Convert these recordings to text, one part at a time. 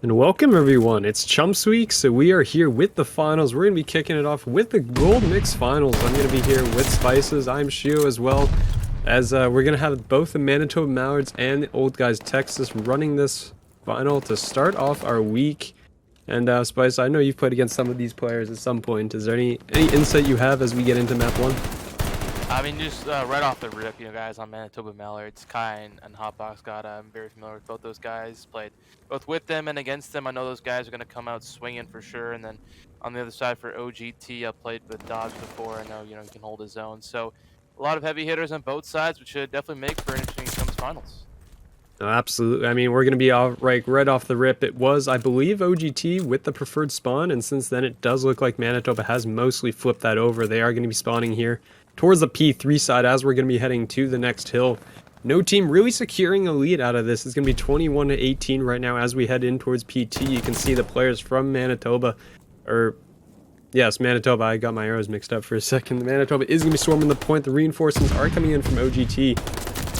And welcome everyone, it's Chumps Week, so we are here with the finals. We're going to be kicking it off with the Gold Mix Finals. I'm going to be here with Spices, I'm Shio as well, as we're going to have both the Manitoba Mallards and the Old Guys Texas running this final to start off our week. And Spice, I know you've played against some of these players at some point. Is there any insight you have as we get into map 1? I mean, just right off the rip, guys on Manitoba Mallards, Kai and Hotbox got I'm very familiar with both those guys. Played both with them and against them. I know those guys are going to come out swinging for sure. And then on the other side for OGT, I played with Dodge before. I know, he can hold his own. So a lot of heavy hitters on both sides, which should definitely make for an interesting Chumps Finals. No, absolutely. I mean, we're going to be right off the rip. It was, I believe, OGT with the preferred spawn, and since then it does look like Manitoba has mostly flipped that over. They are going to be spawning here towards the P3 side as we're going to be heading to the next hill. No team really securing a lead out of this. It's going to be 21 to 18 right now as we head in towards PT. You can see the players from Manitoba, or yes, Manitoba. I got my arrows mixed up for a second. Manitoba is going to be swarming the point. The reinforcements are coming in from OGT,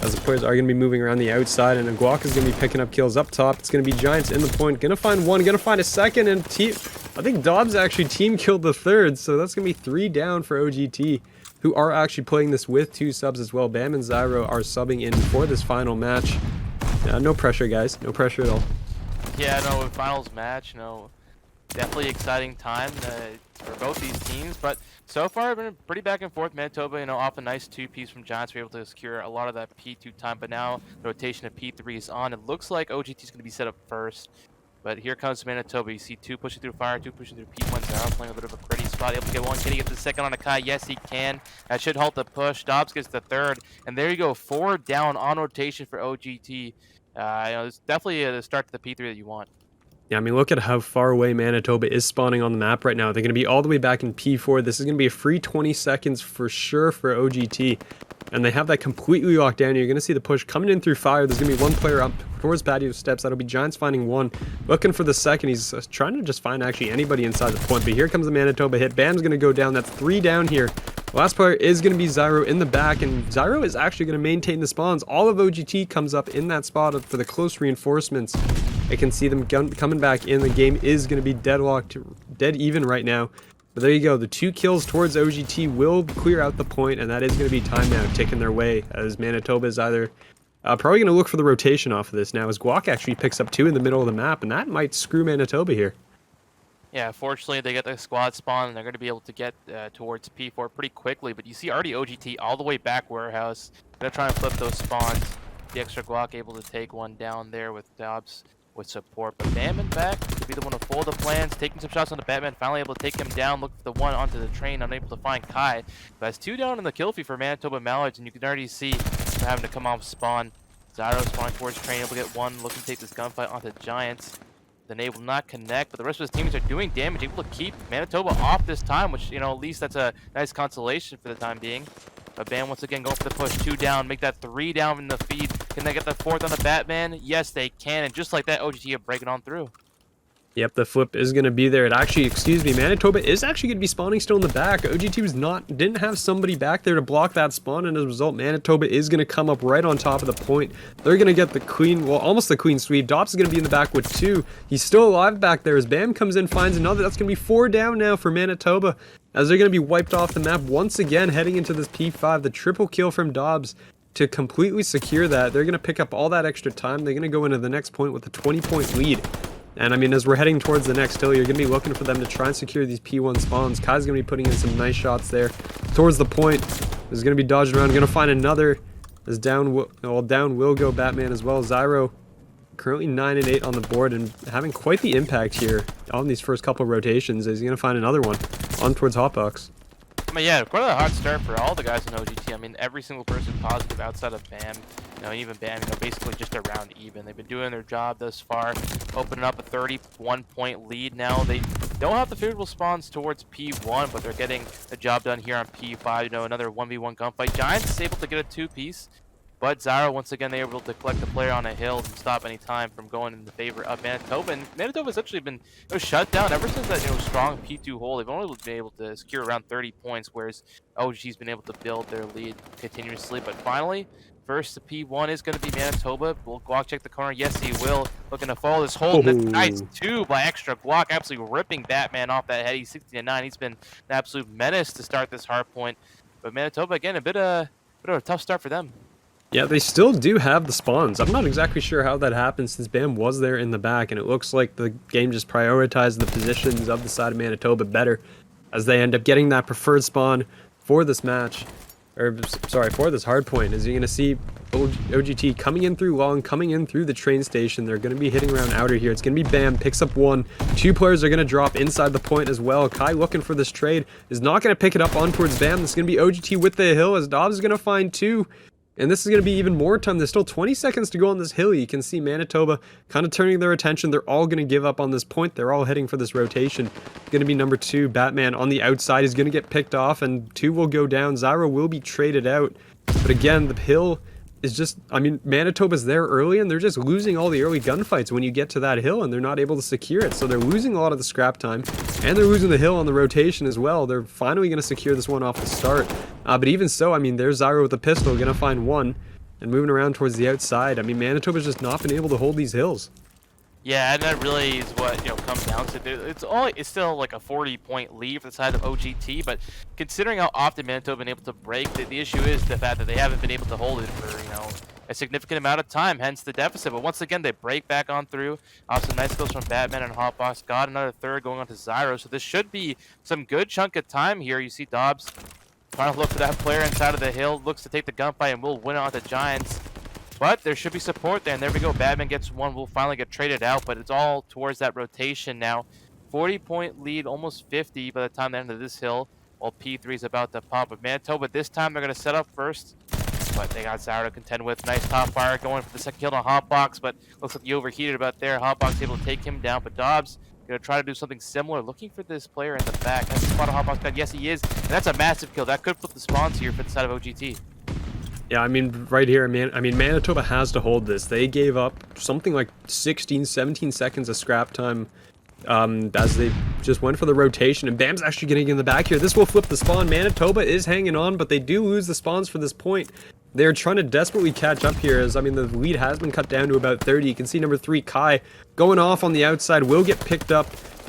as the players are going to be moving around the outside, and Aguak is going to be picking up kills up top. It's going to be Giants in the point. Going to find one, going to find a second, and I think Dobbs actually team killed the third, so that's going to be 3 down for OGT, who are actually playing this with 2 subs as well. Bam and Zyro are subbing in for this final match. No pressure, guys. No pressure at all. Yeah, no, a finals match, definitely exciting time for both these teams, but so far been pretty back and forth. Manitoba, off a nice 2-piece from Giants, were able to secure a lot of that P2 time, but now the rotation of P3 is on. It looks like OGT is going to be set up first, but here comes Manitoba. You see 2 pushing through fire, 2 pushing through P1. Zara playing a bit of a pretty spot, able to get one. Can he get the second on a Kai? Yes, he can. That should halt the push. Dobbs gets the third, and there you go, 4 down on rotation for OGT. It's definitely the start to the P3 that you want. Yeah, I mean, look at how far away Manitoba is spawning on the map right now. They're going to be all the way back in P4. This is going to be a free 20 seconds for sure for OGT. And they have that completely locked down. You're going to see the push coming in through fire. There's going to be one player up towards patio steps. That'll be Giants finding one. Looking for the second. He's trying to just find actually anybody inside the point. But here comes the Manitoba hit. Bam's going to go down. That's 3 down here. The last player is going to be Zyro in the back. And Zyro is actually going to maintain the spawns. All of OGT comes up in that spot for the close reinforcements. I can see them coming back in. The game is going to be dead even right now. But there you go. The 2 kills towards OGT will clear out the point, and that is going to be time now ticking their way, as Manitoba is either probably going to look for the rotation off of this now, as Guac actually picks up 2 in the middle of the map, and that might screw Manitoba here. Yeah, fortunately they get the squad spawn, and they're going to be able to get towards P4 pretty quickly. But you see already OGT all the way back warehouse. Going to try and flip those spawns. The extra Guac able to take one down there with Dobbs with support. But Batman back to be the one to fold the plans, taking some shots on the Batman, finally able to take him down, look for the one onto the train, unable to find Kai. But has 2 down in the kill feed for Manitoba Mallards, and you can already see they're having to come off spawn. Zyro spawning towards train, able to get one, looking to take this gunfight onto Giants. Then they will not connect, but the rest of his teammates are doing damage, able to keep Manitoba off this time, which, at least that's a nice consolation for the time being. But Bam once again going for the push, 2 down, make that 3 down in the feed. Can they get the 4th on the Batman? Yes, they can, and just like that, OGT are breaking on through. Yep, the flip is going to be there. Manitoba is actually going to be spawning still in the back. OGT didn't have somebody back there to block that spawn, and as a result, Manitoba is going to come up right on top of the point. They're going to get the clean, well, almost the clean sweep. Dobbs is going to be in the back with 2. He's still alive back there as Bam comes in, finds another. That's going to be 4 down now for Manitoba, as they're going to be wiped off the map once again heading into this P5. The triple kill from Dobbs to completely secure that. They're going to pick up all that extra time. They're going to go into the next point with a 20-point lead. And I mean, as we're heading towards the next hill, you're going to be looking for them to try and secure these P1 spawns. Kai's going to be putting in some nice shots there towards the point. There's going to be dodging around. Going to find another. As down will go Batman as well. Zyro currently 9 and 8 on the board and having quite the impact here on these first couple rotations. Is going to find another one on towards Hotbox. I mean, yeah, quite a hot start for all the guys in OGT. I mean, every single person positive outside of Bam. Even Bam, basically just around even. They've been doing their job thus far, opening up a 31-point lead now. They don't have the favorable spawns towards P1, but they're getting the job done here on P5. Another 1v1 gunfight. Giants is able to get a 2-piece. But Zyro, once again, they were able to collect the player on a hill and stop any time from going in the favor of Manitoba. And Manitoba's actually been shut down ever since that strong P2 hole. They've only been able to secure around 30 points, whereas OG's been able to build their lead continuously. But finally, first to P1 is going to be Manitoba. Will Guac check the corner? Yes, he will. Looking to follow this hold. And that's nice too by extra Guac, absolutely ripping Batman off that head. He's 60-9. He's been an absolute menace to start this hard point. But Manitoba, again, a bit of a tough start for them. Yeah, they still do have the spawns. I'm not exactly sure how that happened since Bam was there in the back, and it looks like the game just prioritized the positions of the side of Manitoba better as they end up getting that preferred spawn for this match. Or, sorry, for this hard point. As you're going to see OGT coming in through long, coming in through the train station. They're going to be hitting around outer here. It's going to be Bam, picks up one. Two players are going to drop inside the point as well. Kai looking for this trade is not going to pick it up on towards Bam. This is going to be OGT with the hill as Dobbs is going to find two. And this is going to be even more time. There's still 20 seconds to go on this hill. You can see Manitoba kind of turning their attention. They're all going to give up on this point. They're all heading for this rotation. Going to be number 2. Batman on the outside is going to get picked off, and 2 will go down. Zyro will be traded out. But again, the hill is just, I mean, Manitoba's there early, and they're just losing all the early gunfights when you get to that hill, and they're not able to secure it. So they're losing a lot of the scrap time, and they're losing the hill on the rotation as well. They're finally going to secure this one off the start. But even so, I mean, there's Zyro with a pistol, going to find one. And moving around towards the outside. I mean, Manitoba's just not been able to hold these hills. Yeah, and that really is what comes down to. It's still like a 40-point lead for the side of OGT, but considering how often Manitoba have been able to break, the issue is the fact that they haven't been able to hold it for a significant amount of time, hence the deficit. But once again, they break back on through. Awesome, nice kills from Batman and Hotbox. Got another third going on to Zyro, so this should be some good chunk of time here. You see Dobbs trying to look for that player inside of the hill, looks to take the gunfight and will win it on the Giants. But there should be support there, and there we go. Batman gets one, will finally get traded out, but it's all towards that rotation now. 40-point lead, almost 50 by the time they end of this hill, while P3 is about to pop. But Manitoba, this time they're going to set up first, but they got Zyro to contend with. Nice top fire going for the second kill on Hotbox, but looks like he overheated about there. Hotbox able to take him down, but Dobbs gonna try to do something similar, looking for this player in the back. That's the spot of Hotbox gun. Yes, he is, and that's a massive kill. That could flip the spawns here for the side of OGT. Yeah, I mean, right here, Manitoba has to hold this. They gave up something like 16, 17 seconds of scrap time as they just went for the rotation, and Bam's actually getting in the back here. This will flip the spawn. Manitoba is hanging on, but they do lose the spawns for this point. They're trying to desperately catch up here, as, I mean, the lead has been cut down to about 30. You can see number 3, Kai, going off on the outside, will get picked up.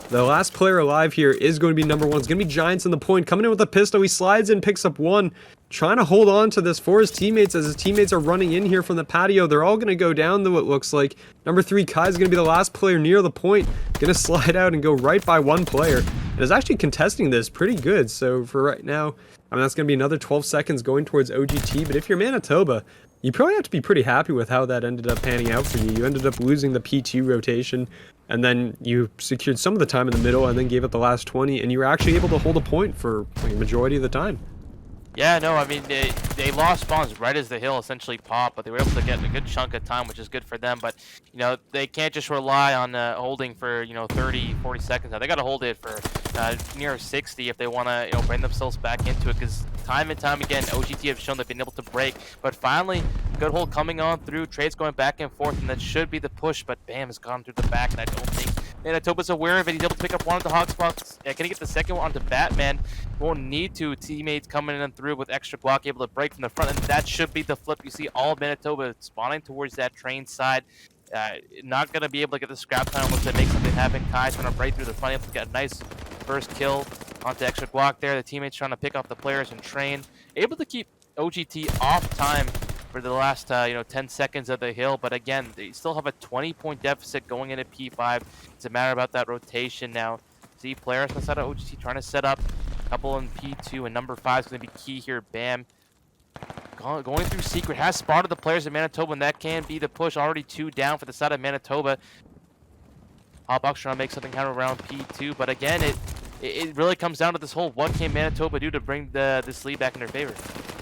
The last player alive here is going to be number 1. It's going to be Giants in the point, coming in with a pistol. He slides in, picks up one, trying to hold on to this for his teammates as his teammates are running in here from the patio. They're all going to go down, though, it looks like. Number 3, Kai, is going to be the last player near the point. Going to slide out and go right by one player. And is actually contesting this pretty good. So for right now, I mean, that's going to be another 12 seconds going towards OGT. But if you're Manitoba, you probably have to be pretty happy with how that ended up panning out for you. You ended up losing the P2 rotation, and then you secured some of the time in the middle and then gave up the last 20, and you were actually able to hold a point for like, a majority of the time. Yeah, no, I mean, they lost spawns right as the hill essentially popped, but they were able to get a good chunk of time, which is good for them. But, they can't just rely on holding for, 30, 40 seconds. Now, they got to hold it for near 60 if they want to, bring themselves back into it, because time and time again, OGT have shown they've been able to break. But finally, good hold coming on through, trades going back and forth, and that should be the push, but Bam has gone through the back, and I don't think Manitoba's aware of it. He's able to pick up one of the hotspots. Can he get the second one onto Batman? Won't need to. Teammates coming in through with extra block, able to break from the front, and that should be the flip. You see all of Manitoba spawning towards that train side. Not going to be able to get the scrap time once they make something happen. Kai's going to break through the front, able to get a nice first kill onto extra block there. The teammates trying to pick off the players and train. Able to keep OGT off time for the last 10 seconds of the hill, but again, they still have a 20-point deficit going into P5. It's a matter about that rotation now. See players on the side of OGT trying to set up a couple in P2, and number 5 is going to be key here. Bam going through secret, has spotted the players in Manitoba, and that can be the push. Already 2 down for the side of Manitoba. Hotbox trying to make something happen around P2, but again, it really comes down to this whole what can Manitoba do to bring this lead back in their favor.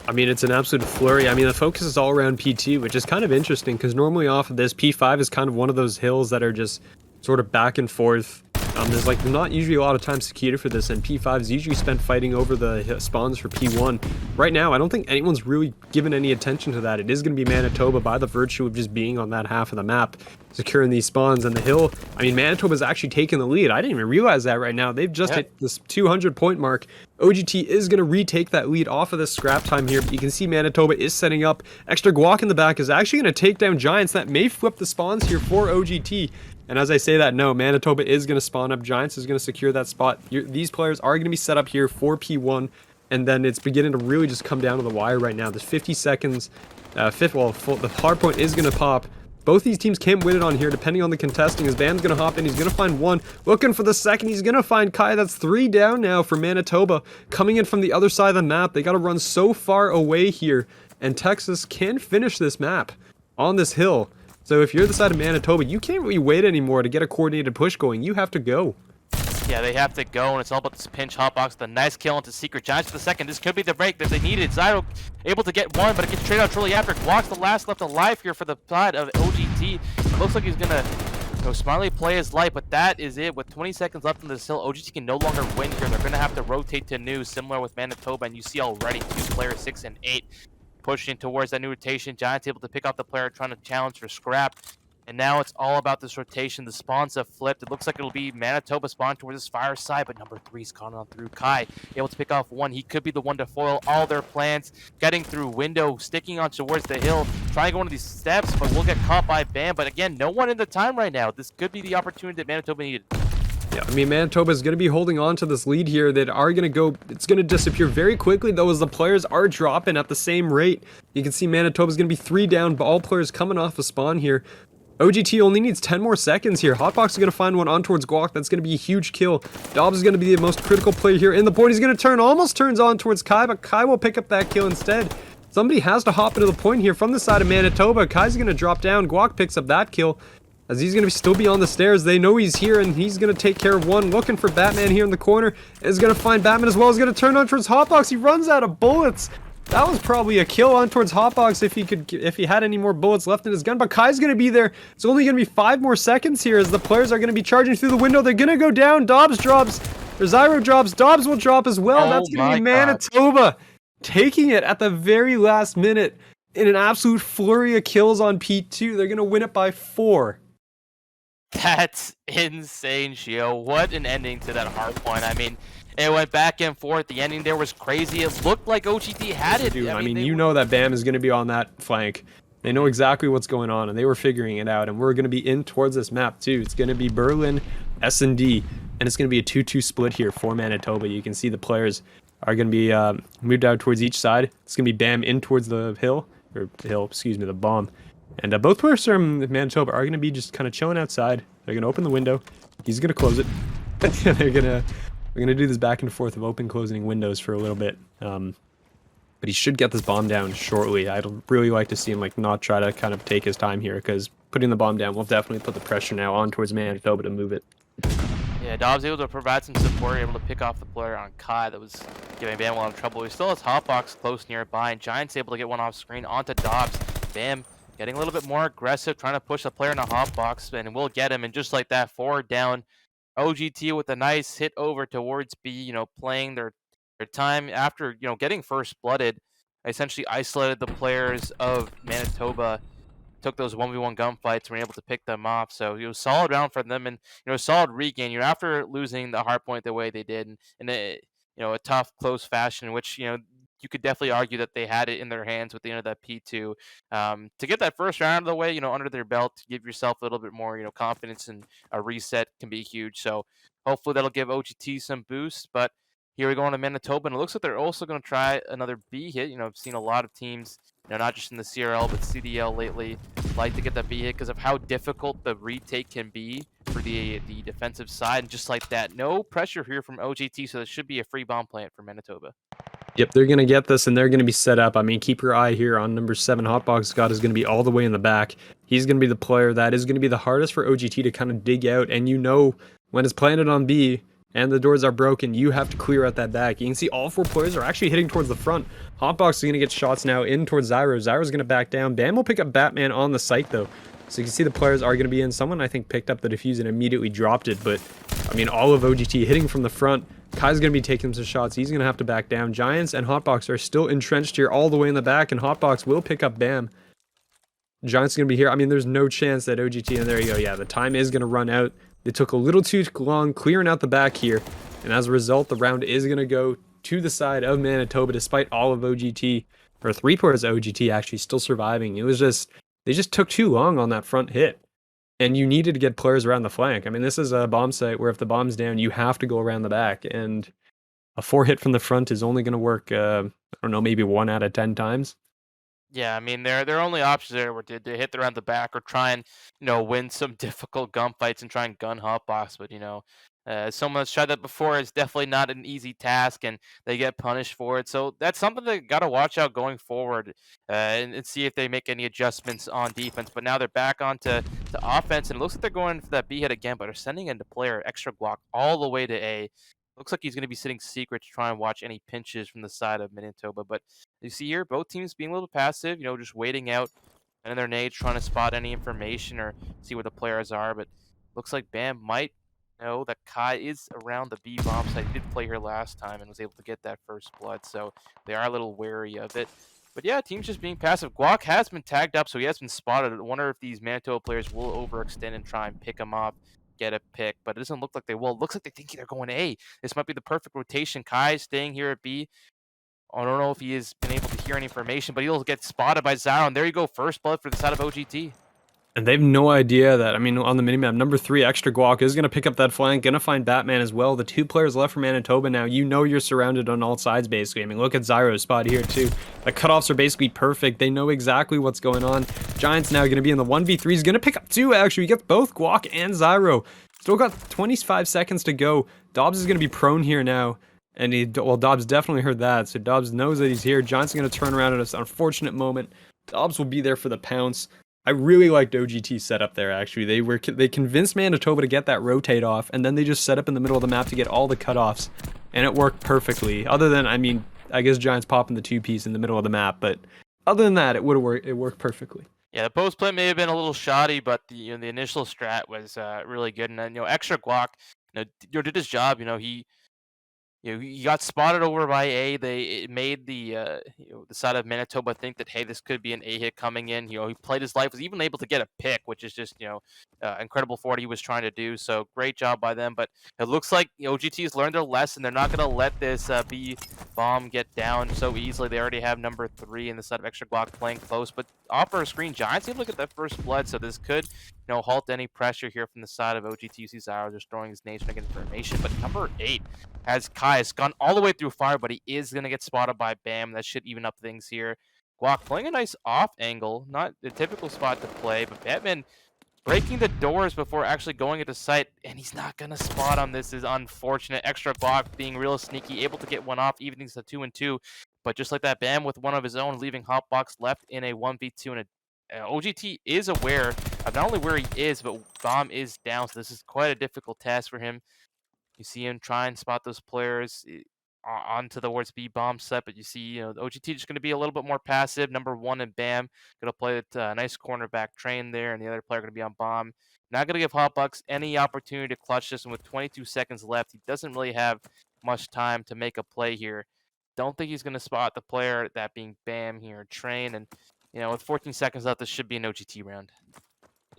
I mean, it's an absolute flurry. I mean, the focus is all around P2, which is kind of interesting because normally off of this, P5 is kind of one of those hills that are just sort of back and forth. There's like not usually a lot of time secured for this, and P5 is usually spent fighting over the spawns for P1. Right now, I don't think anyone's really given any attention to that. It is going to be Manitoba by the virtue of just being on that half of the map, securing these spawns. And the hill, I mean, Manitoba's actually taking the lead. I didn't even realize that right now. They've just hit this 200-point mark. OGT is going to retake that lead off of this scrap time here, but you can see Manitoba is setting up. Extra Guac in the back is actually going to take down Giants. That may flip the spawns here for OGT. And as I say that, no, Manitoba is going to spawn up. Giants is going to secure that spot. These players are going to be set up here for P1. And then it's beginning to really just come down to the wire right now. There's 50 seconds. The hard point is going to pop. Both these teams can't win it on here, depending on the contesting. His band's going to hop in. He's going to find one. Looking for the second. He's going to find Kai. That's 3 down now for Manitoba. Coming in from the other side of the map. They got to run so far away here. And Texas can finish this map on this hill. So if you're the side of Manitoba, you can't really wait anymore to get a coordinated push going. You have to go. Yeah, they have to go, and it's all about this pinch hotbox. The nice kill into Secret Giants for the second. This could be the break that they needed. Zyro able to get one, but it gets traded out shortly after. Guac's the last left alive here for the side of OGT. It looks like he's going to smartly play his life, but that is it. With 20 seconds left in this hill, OGT can no longer win here. They're going to have to rotate to new, similar with Manitoba, and you see already 2 players, 6 and 8, pushing towards that new rotation. Giants able to pick off the player trying to challenge for scrap. And now it's all about this rotation. The spawns have flipped. It looks like it'll be Manitoba spawn towards this fire side, but number 3's gone on through. Kai able to pick off one. He could be the one to foil all their plans. Getting through window, sticking on towards the hill, trying to go into these steps, but we'll get caught by Bam. But again, no one in the time right now. This could be the opportunity that Manitoba needed. Yeah, I mean, Manitoba is going to be holding on to this lead here. That are going to go, it's going to disappear very quickly, though, as the players are dropping at the same rate. You can see Manitoba is going to be 3 down, but all players coming off a spawn here. OGT only needs 10 more seconds here. Hotbox is going to find one on towards Guac. That's going to be a huge kill. Dobbs is going to be the most critical player here in the point. He's going to turn, almost turns on towards Kai, but Kai will pick up that kill instead. Somebody has to hop into the point here from the side of Manitoba. Kai's going to drop down. Guac picks up that kill, as he's going to still be on the stairs. They know he's here, and he's going to take care of one. Looking for Batman here in the corner. Is going to find Batman as well. He's going to turn on towards Hotbox. He runs out of bullets. That was probably a kill on towards Hotbox if he had any more bullets left in his gun. But Kai's going to be there. It's only going to be 5 more seconds here as the players are going to be charging through the window. They're going to go down. Dobbs drops. Or Zyro drops. Dobbs will drop as well. That's going to be Manitoba taking it at the very last minute in an absolute flurry of kills on P2. They're going to win it by 4. That's insane, Shio. What an ending to that hard point. I mean, it went back and forth. The ending there was crazy. It looked like OGT had it. Dude, I mean you know that Bam is going to be on that flank. They know exactly what's going on, and they were figuring it out. And we're going to be in towards this map, too. It's going to be Berlin, S&D, and it's going to be a 2-2 split here for Manitoba. You can see the players are going to be moved out towards each side. It's going to be Bam in towards the hill, the bomb. And both players from Manitoba are going to be just kind of chilling outside. They're going to open the window. He's going to close it. We're going to do this back and forth of open closing windows for a little bit. But he should get this bomb down shortly. I'd really like to see him not try to kind of take his time here, because putting the bomb down will definitely put the pressure now on towards Manitoba to move it. Yeah, Dobbs able to provide some support, able to pick off the player on Kai that was giving Bam a lot of trouble. He still has Hotbox close nearby, and Giants able to get one off screen onto Dobbs. Bam getting a little bit more aggressive, trying to push the player in a Hotbox, and we'll get him. And just like that, 4 down. OGT with a nice hit over towards B, playing their time after, getting first blooded. Essentially isolated the players of Manitoba, took those 1v1 gunfights, and were able to pick them off. So it was a solid round for them, and a solid regain. After losing the hard point the way they did, in a tough, close fashion, which you could definitely argue that they had it in their hands with the end of that P2. To get that first round out of the way, under their belt, to give yourself a little bit more, confidence, and a reset can be huge. So hopefully that'll give OGT some boost. But here we go on to Manitoba, and it looks like they're also going to try another B hit. I've seen a lot of teams, not just in the CRL, but CDL lately, like to get that B hit because of how difficult the retake can be for the defensive side. And just like that, no pressure here from OGT, so this should be a free bomb plant for Manitoba. Yep, they're going to get this, and they're going to be set up. I mean, keep your eye here on number 7. Hotbox Scott is going to be all the way in the back. He's going to be the player that is going to be the hardest for OGT to kind of dig out. And when it's planted on B and the doors are broken, you have to clear out that back. You can see all 4 players are actually hitting towards the front. Hotbox is going to get shots now in towards Zyro. Zyro's going to back down. Bam will pick up Batman on the site, though. So you can see the players are going to be in. Someone, I think, picked up the defuse and immediately dropped it. But, I mean, all of OGT hitting from the front. Kai's going to be taking some shots. He's going to have to back down. Giants and Hotbox are still entrenched here all the way in the back. And Hotbox will pick up Bam. Giants going to be here. I mean, there's no chance that OGT... And there you go. Yeah, the time is going to run out. They took a little too long clearing out the back here. And as a result, the round is going to go to the side of Manitoba, despite all of OGT, or 3 players of OGT actually still surviving. It was just... They just took too long on that front hit. And you needed to get players around the flank. I mean, this is a bomb site where if the bomb's down, you have to go around the back. And a 4 hit from the front is only going to work, I don't know, maybe 1 out of 10 times. Yeah, I mean, their only options there were to hit around the back or try and, win some difficult gunfights and try and gun Hotbox. But, someone that's tried that before, it's definitely not an easy task, and they get punished for it. So that's something they got to watch out going forward, and see if they make any adjustments on defense. But now they're back onto the offense, and it looks like they're going for that B hit again, but they're sending in the player extra block all the way to A. Looks like he's going to be sitting secret to try and watch any pinches from the side of Manitoba. But you see here, both teams being a little passive, just waiting out and in their nades, trying to spot any information or see where the players are. But looks like Bam might know that Kai is around the B bomb site. He did play here last time and was able to get that first blood. So they are a little wary of it. But yeah, team's just being passive. Guac has been tagged up, so he has been spotted. I wonder if these Manitoba players will overextend and try and pick him off, get a pick, but it doesn't look like they will. It looks like they think they're going A. This might be the perfect rotation. Kai staying here at B. I don't know if he has been able to hear any information, but he'll get spotted by Zyro. And there you go, first blood for the side of OGT. And they have no idea that, I mean, on the minimap, number 3, Extra Guac, is going to pick up that flank, going to find Batman as well. The 2 players left for Manitoba now, you're surrounded on all sides, basically. I mean, look at Zyro's spot here, too. The cutoffs are basically perfect. They know exactly what's going on. Giants now going to be in the 1v3. He's going to pick up 2, actually. He gets both Guac and Zyro. Still got 25 seconds to go. Dobbs is going to be prone here now. And Dobbs definitely heard that, so Dobbs knows that he's here. Giants going to turn around at an unfortunate moment. Dobbs will be there for the pounce. I really liked OGT's setup there, actually. They convinced Manitoba to get that rotate off, and then they just set up in the middle of the map to get all the cutoffs, and it worked perfectly. Other than, I mean, I guess Giants popping the 2-piece in the middle of the map, but other than that, it worked perfectly. Yeah, the post play may have been a little shoddy, but the initial strat was really good. And then extra Guac, did his job. He got spotted over by A. It made the the side of Manitoba think that, hey, this could be an A hit coming in. He played his life, was even able to get a pick, which is just incredible for what he was trying to do. So great job by them. But it looks like OGT has learned their lesson. They're not going to let this B bomb get down so easily. They already have number 3 in the side of extra block playing close, but offer a screen. Giants able to get that first blood, so this could halt any pressure here from the side of OGT. You see Zyro just throwing his nation against formation, but number 8 has Kai. Has gone all the way through fire, but he is going to get spotted by Bam. That should even up things here. Guac playing a nice off angle. Not the typical spot to play, but Batman breaking the doors before actually going into sight, and he's not going to spot him. This is unfortunate. Extra Guac being real sneaky, able to get one off, even things to 2-2. But just like that, Bam with one of his own, leaving Hotbox left in a 1v2. And OGT is aware of not only where he is, but bomb is down. So this is quite a difficult task for him. You see him try and spot those players onto the towards B bomb set, but you see, OGT just going to be a little bit more passive. Number 1 and Bam going to play that nice cornerback train there, and the other player going to be on bomb. Not going to give Hotbox any opportunity to clutch this, and with 22 seconds left, he doesn't really have much time to make a play here. Don't think he's going to spot the player, that being Bam here, train, and with 14 seconds left, this should be an OGT round.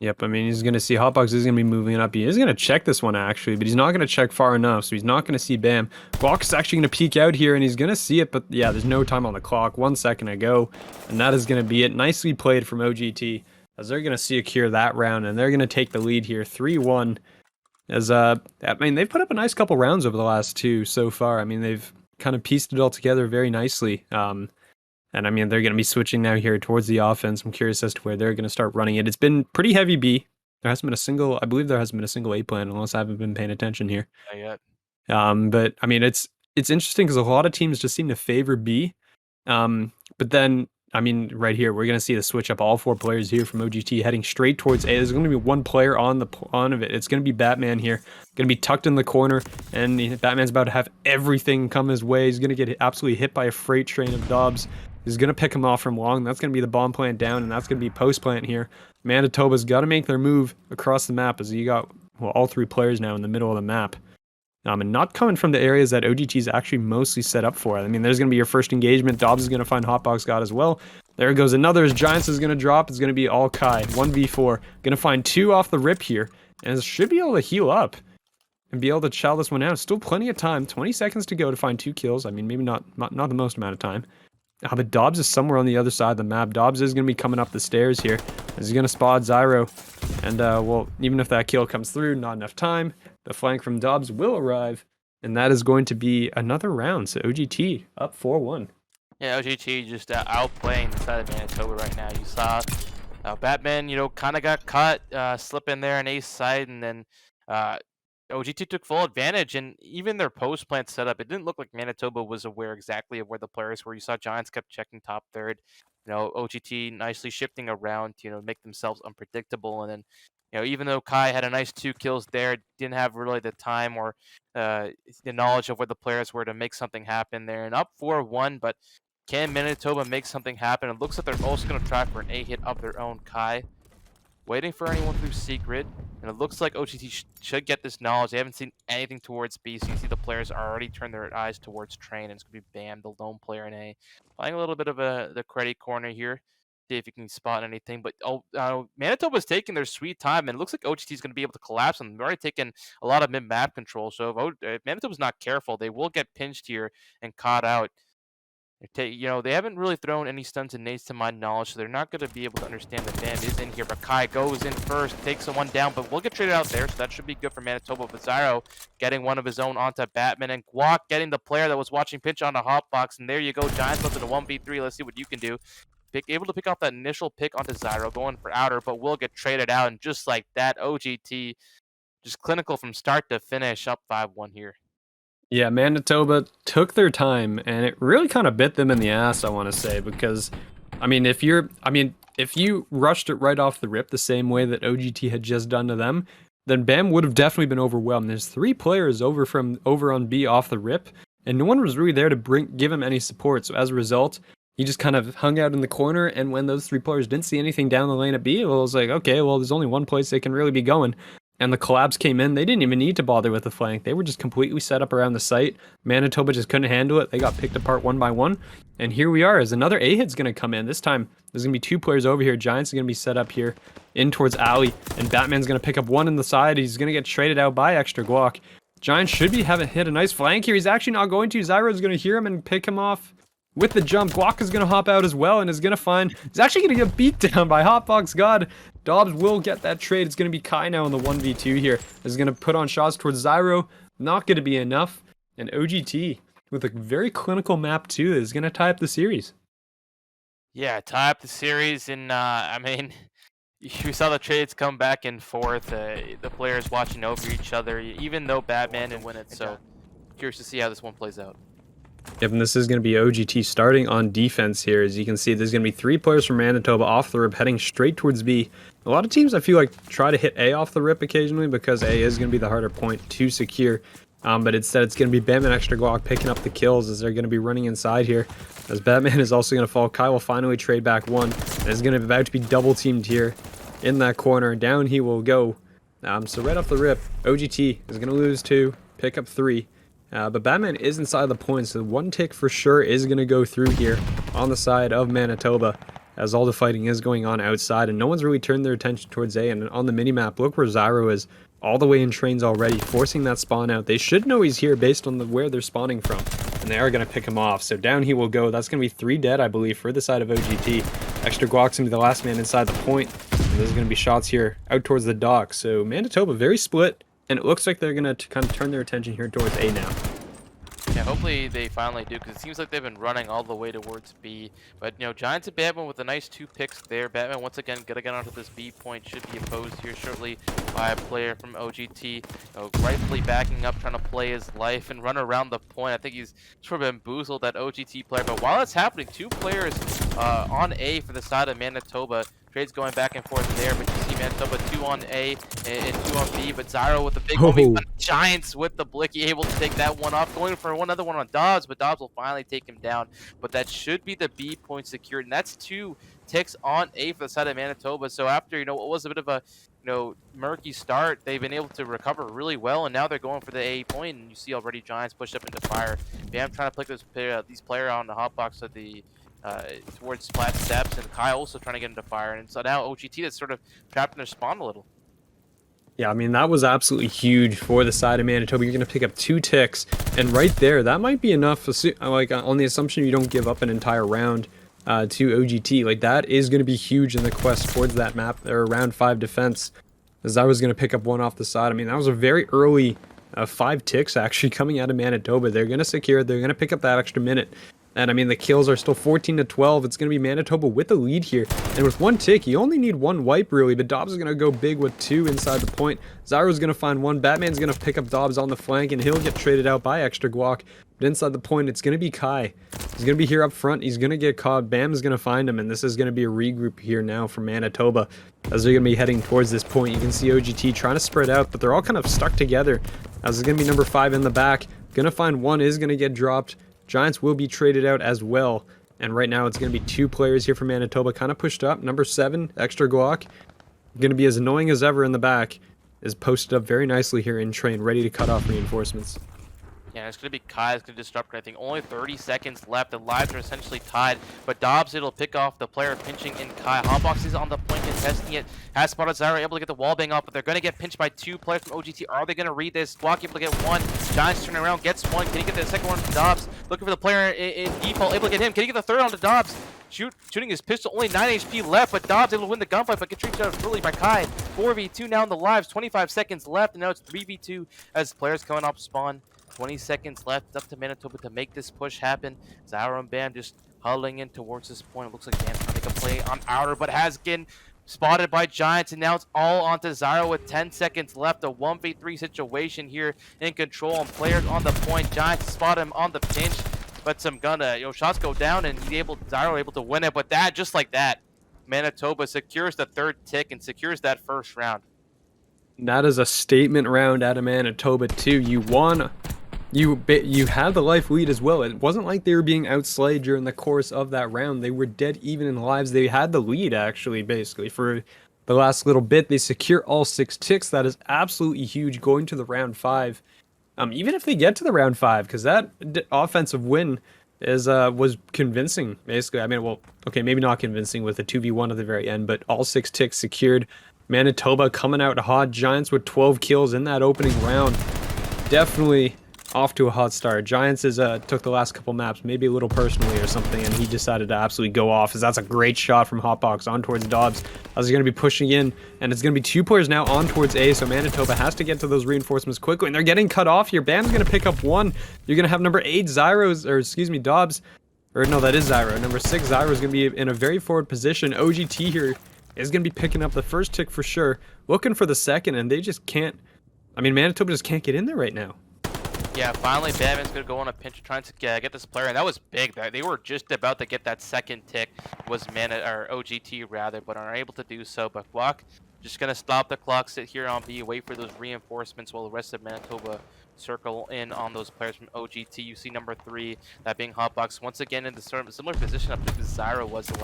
Yep, I mean, he's going to see Hotbox is going to be moving it up. He is going to check this one, actually, but he's not going to check far enough, so he's not going to see Bam. Guac is actually going to peek out here, and he's going to see it, but yeah, there's no time on the clock. 1 second to go, and that is going to be it. Nicely played from OGT, as they're going to secure that round, and they're going to take the lead here, 3-1. As, I mean, they've put up a nice couple rounds over the last 2 so far. I mean, they've kind of pieced it all together very nicely. And I mean, they're going to be switching now here towards the offense. I'm curious as to where they're going to start running it. It's been pretty heavy B. There hasn't been a single, I believe there hasn't been a single A plan, unless I haven't been paying attention here. Not yet. But I mean, it's interesting because a lot of teams just seem to favor B. But then, I mean, right here, we're going to see the switch up all 4 players here from OGT heading straight towards A. There's going to be 1 player on of it. It's going to be Batman here. Going to be tucked in the corner, and Batman's about to have everything come his way. He's going to get absolutely hit by a freight train of Dobbs. He's going to pick him off from long. That's going to be the bomb plant down, and that's going to be post plant here. Manitoba's got to make their move across the map as you got, well, all 3 players now in the middle of the map. And not coming from the areas that OGT's actually mostly set up for. I mean, there's going to be your first engagement. Dobbs is going to find Hotbox God as well. There goes another. As Giants is going to drop. It's going to be all Kai. 1v4. Going to find 2 off the rip here. And should be able to heal up and be able to chow this one out. Still plenty of time. 20 seconds to go to find 2 kills. I mean, maybe not the most amount of time. But Dobbs is somewhere on the other side of the map. Dobbs is going to be coming up the stairs here. He's going to spot Zyro. And, well, even if that kill comes through, not enough time. The flank from Dobbs will arrive. And that is going to be another round. So OGT up 4-1. Yeah, OGT just outplaying the side of Manitoba right now. You saw Batman, kind of got caught slipping there on ace side, and then OGT took full advantage. And even their post plant setup, it didn't look like Manitoba was aware exactly of where the players were. You saw Giants kept checking top third. OGT nicely shifting around to make themselves unpredictable, and then. Even though Kai had a nice 2 kills there, didn't have really the time or the knowledge of where the players were to make something happen there. And up 4-1, but can Manitoba make something happen? It looks like they're also going to try for an A hit of their own. Kai waiting for anyone through secret, and it looks like OGT should get this knowledge. They haven't seen anything towards B, so you see the players already turn their eyes towards Train, and it's going to be Bam, the lone player in A. Playing a little bit of the credit corner here. See if you can spot anything, but Manitoba's taking their sweet time, and it looks like OGT is going to be able to collapse them. They've already taken a lot of mid-map control, so if Manitoba's not careful, they will get pinched here and caught out. They haven't really thrown any stuns and nades to my knowledge, so they're not going to be able to understand that Bam is in here, but Kai goes in first, takes someone down, but we'll get traded out there, so that should be good for Manitoba. But Zyro getting one of his own onto Batman, and Guac getting the player that was watching pinch on the hotbox, and there you go, Giants left in a 1v3. Let's see what you can do. Able to pick off that initial pick onto Zyro, going for outer, but will get traded out, and just like that, OGT just clinical from start to finish, up 5-1 here. Yeah, Manitoba took their time, and it really kind of bit them in the ass, I want to say, because, if you rushed it right off the rip the same way that OGT had just done to them, then Bam would have definitely been overwhelmed. There's 3 players over on B off the rip, and no one was really there to give him any support, so as a result, he just kind of hung out in the corner, and when those 3 players didn't see anything down the lane at B, well, it was like, okay, well, there's only one place they can really be going. And the collabs came in. They didn't even need to bother with the flank. They were just completely set up around the site. Manitoba just couldn't handle it. They got picked apart one by one. And here we are as another A-hit's going to come in. This time, there's going to be 2 players over here. Giants are going to be set up here in towards Alley. And Batman's going to pick up one in the side. He's going to get traded out by extra Guac. Giants should be having hit a nice flank here. He's actually not going to. Zyro's going to hear him and pick him off. With the jump, Guac is going to hop out as well and is going to find... He's actually going to get beat down by Hotbox God. Dobbs will get that trade. It's going to be Kai now in the 1v2 here. Is going to put on shots towards Zyro. Not going to be enough. And OGT, with a very clinical map too, is going to tie up the series. Yeah, tie up the series. And, you saw the trades come back and forth. The players watching over each other, even though Batman didn't win it. So, curious to see how this one plays out. Yep, and this is going to be OGT starting on defense here. As you can see, there's going to be 3 players from Manitoba off the rip heading straight towards B. A lot of teams, I feel like, try to hit A off the rip occasionally because A is going to be the harder point to secure. But instead, it's going to be Bam and Extra Guac picking up the kills as they're going to be running inside here. As Batman is also going to fall, Kai will finally trade back one. And is going to be about to be double teamed here in that corner. Down he will go. So right off the rip, OGT is going to lose 2, pick up 3. But Batman is inside the points, so 1 tick for sure is going to go through here on the side of Manitoba as all the fighting is going on outside, and no one's really turned their attention towards A. And on the minimap, look where Zyro is, all the way in trains already, forcing that spawn out. They should know he's here based on where they're spawning from, and they are going to pick him off. So down he will go. That's going to be 3 dead, I believe, for the side of OGT. Extra Guac's going to be the last man inside the point, and there's going to be shots here out towards the dock. So Manitoba very split. And it looks like they're going to kind of turn their attention here towards A now. Yeah, hopefully they finally do, because it seems like they've been running all the way towards B. But, Giants and Batman with a nice 2 picks there. Batman, once again, going to get onto this B point. Should be opposed here shortly by a player from OGT. Rightfully backing up, trying to play his life and run around the point. I think he's sort of bamboozled that OGT player. But while it's happening, 2 players on A for the side of Manitoba Trades going back and forth there, but you see Manitoba 2 on A and 2 on B, but Zyro with the big Oh. 1v1 Giants with the Blicky able to take that one off, going for another one on Dobbs, but Dobbs will finally take him down. But that should be the B point secured, and that's 2 ticks on A for the side of Manitoba. So after, what was a bit of a, murky start, they've been able to recover really well, and now they're going for the A point, and you see already Giants pushed up into fire. Bam trying to play these player on the hotbox of the towards flat steps, and Kai also trying to get into fire, and so now OGT that's sort of trapped in their spawn a little. Yeah, I mean, that was absolutely huge for the side of Manitoba. You're going to pick up 2 ticks, and right there, that might be enough, like, on the assumption you don't give up an entire round to OGT. Like, that is going to be huge in the quest towards that map, or round 5 defense, as I was going to pick up 1 off the side. I mean, that was a very early 5 ticks, actually, coming out of Manitoba. They're going to secure it. They're going to pick up that extra minute. And I mean, the kills are still 14 to 12. It's going to be Manitoba with the lead here. And with 1 tick, you only need 1 wipe, really. But Dobbs is going to go big with 2 inside the point. Zyro's going to find 1. Batman's going to pick up Dobbs on the flank, and he'll get traded out by extra guac. But inside the point, it's going to be Kai. He's going to be here up front. He's going to get caught. Bam is going to find him. And this is going to be a regroup here now for Manitoba, as they're going to be heading towards this point. You can see OGT trying to spread out, but they're all kind of stuck together. As it's going to be number 5 in the back. Going to find 1 is going to get dropped. Giants will be traded out as well, and right now it's going to be 2 players here for Manitoba, kind of pushed up. Number 7, extra guac, going to be as annoying as ever in the back, is posted up very nicely here in train, ready to cut off reinforcements. Yeah, it's going to be Kai that's going to disrupt her. I think only 30 seconds left. The lives are essentially tied, but Dobbs, it'll pick off the player pinching in Kai. Hotbox is on the point and testing it. Has spotted Zyro, able to get the wall bang off, but they're going to get pinched by 2 players from OGT. Are they going to read this? Guac able to get 1. Giants turning around, gets 1. Can he get the second one from Dobbs? Looking for the player in default, able to get him. Can he get the third onto Dobbs? Shooting his pistol, only 9 HP left, but Dobbs able to win the gunfight, but gets treated out early by Kai. 4v2 now in the lives, 25 seconds left, and now it's 3v2 as players coming off spawn. 20 seconds left. It's up to Manitoba to make this push happen. Zyro and Bam just huddling in towards this point. It looks like Bam's trying to make a play on outer, but has been spotted by Giants, and now it's all onto Zyro with 10 seconds left. A 1v3 situation here in control, and players on the point. Giants spot him on the pinch, but some shots go down, and Zyro able to win it. But that, just like that, Manitoba secures the 3rd tick and secures that 1st round. That is a statement round out of Manitoba too. You won. You had the life lead as well. It wasn't like they were being outslayed during the course of that round. They were dead even in lives. They had the lead, actually, basically, for the last little bit. They secure all 6 ticks. That is absolutely huge going to the round 5. Even if they get to the round 5, because that offensive win was convincing, basically. I mean, well, okay, maybe not convincing with a 2v1 at the very end, but all 6 ticks secured. Manitoba coming out hot. Giants with 12 kills in that opening round. Definitely off to a hot start. Giants took the last couple maps, maybe a little personally or something, and he decided to absolutely go off, as that's a great shot from Hotbox on towards Dobbs, as he's going to be pushing in, and it's going to be 2 players now on towards A, so Manitoba has to get to those reinforcements quickly, and they're getting cut off here. Bam's going to pick up 1. You're going to have number 8 Dobbs, or no, that is Zyro. Number 6 Zyro is going to be in a very forward position. OGT here is going to be picking up the 1st tick for sure, looking for the 2nd, and they just can't, I mean, Manitoba just can't get in there right now. Yeah, finally Batman's going to go on a pinch trying to get this player, and that was big. They were just about to get that 2nd tick, or OGT rather, but are unable to do so. But Guac just going to stop the clock, sit here on B, wait for those reinforcements while the rest of Manitoba circle in on those players from OGT. You see number 3, that being Hotbox, once again in the similar position up to Zyro was the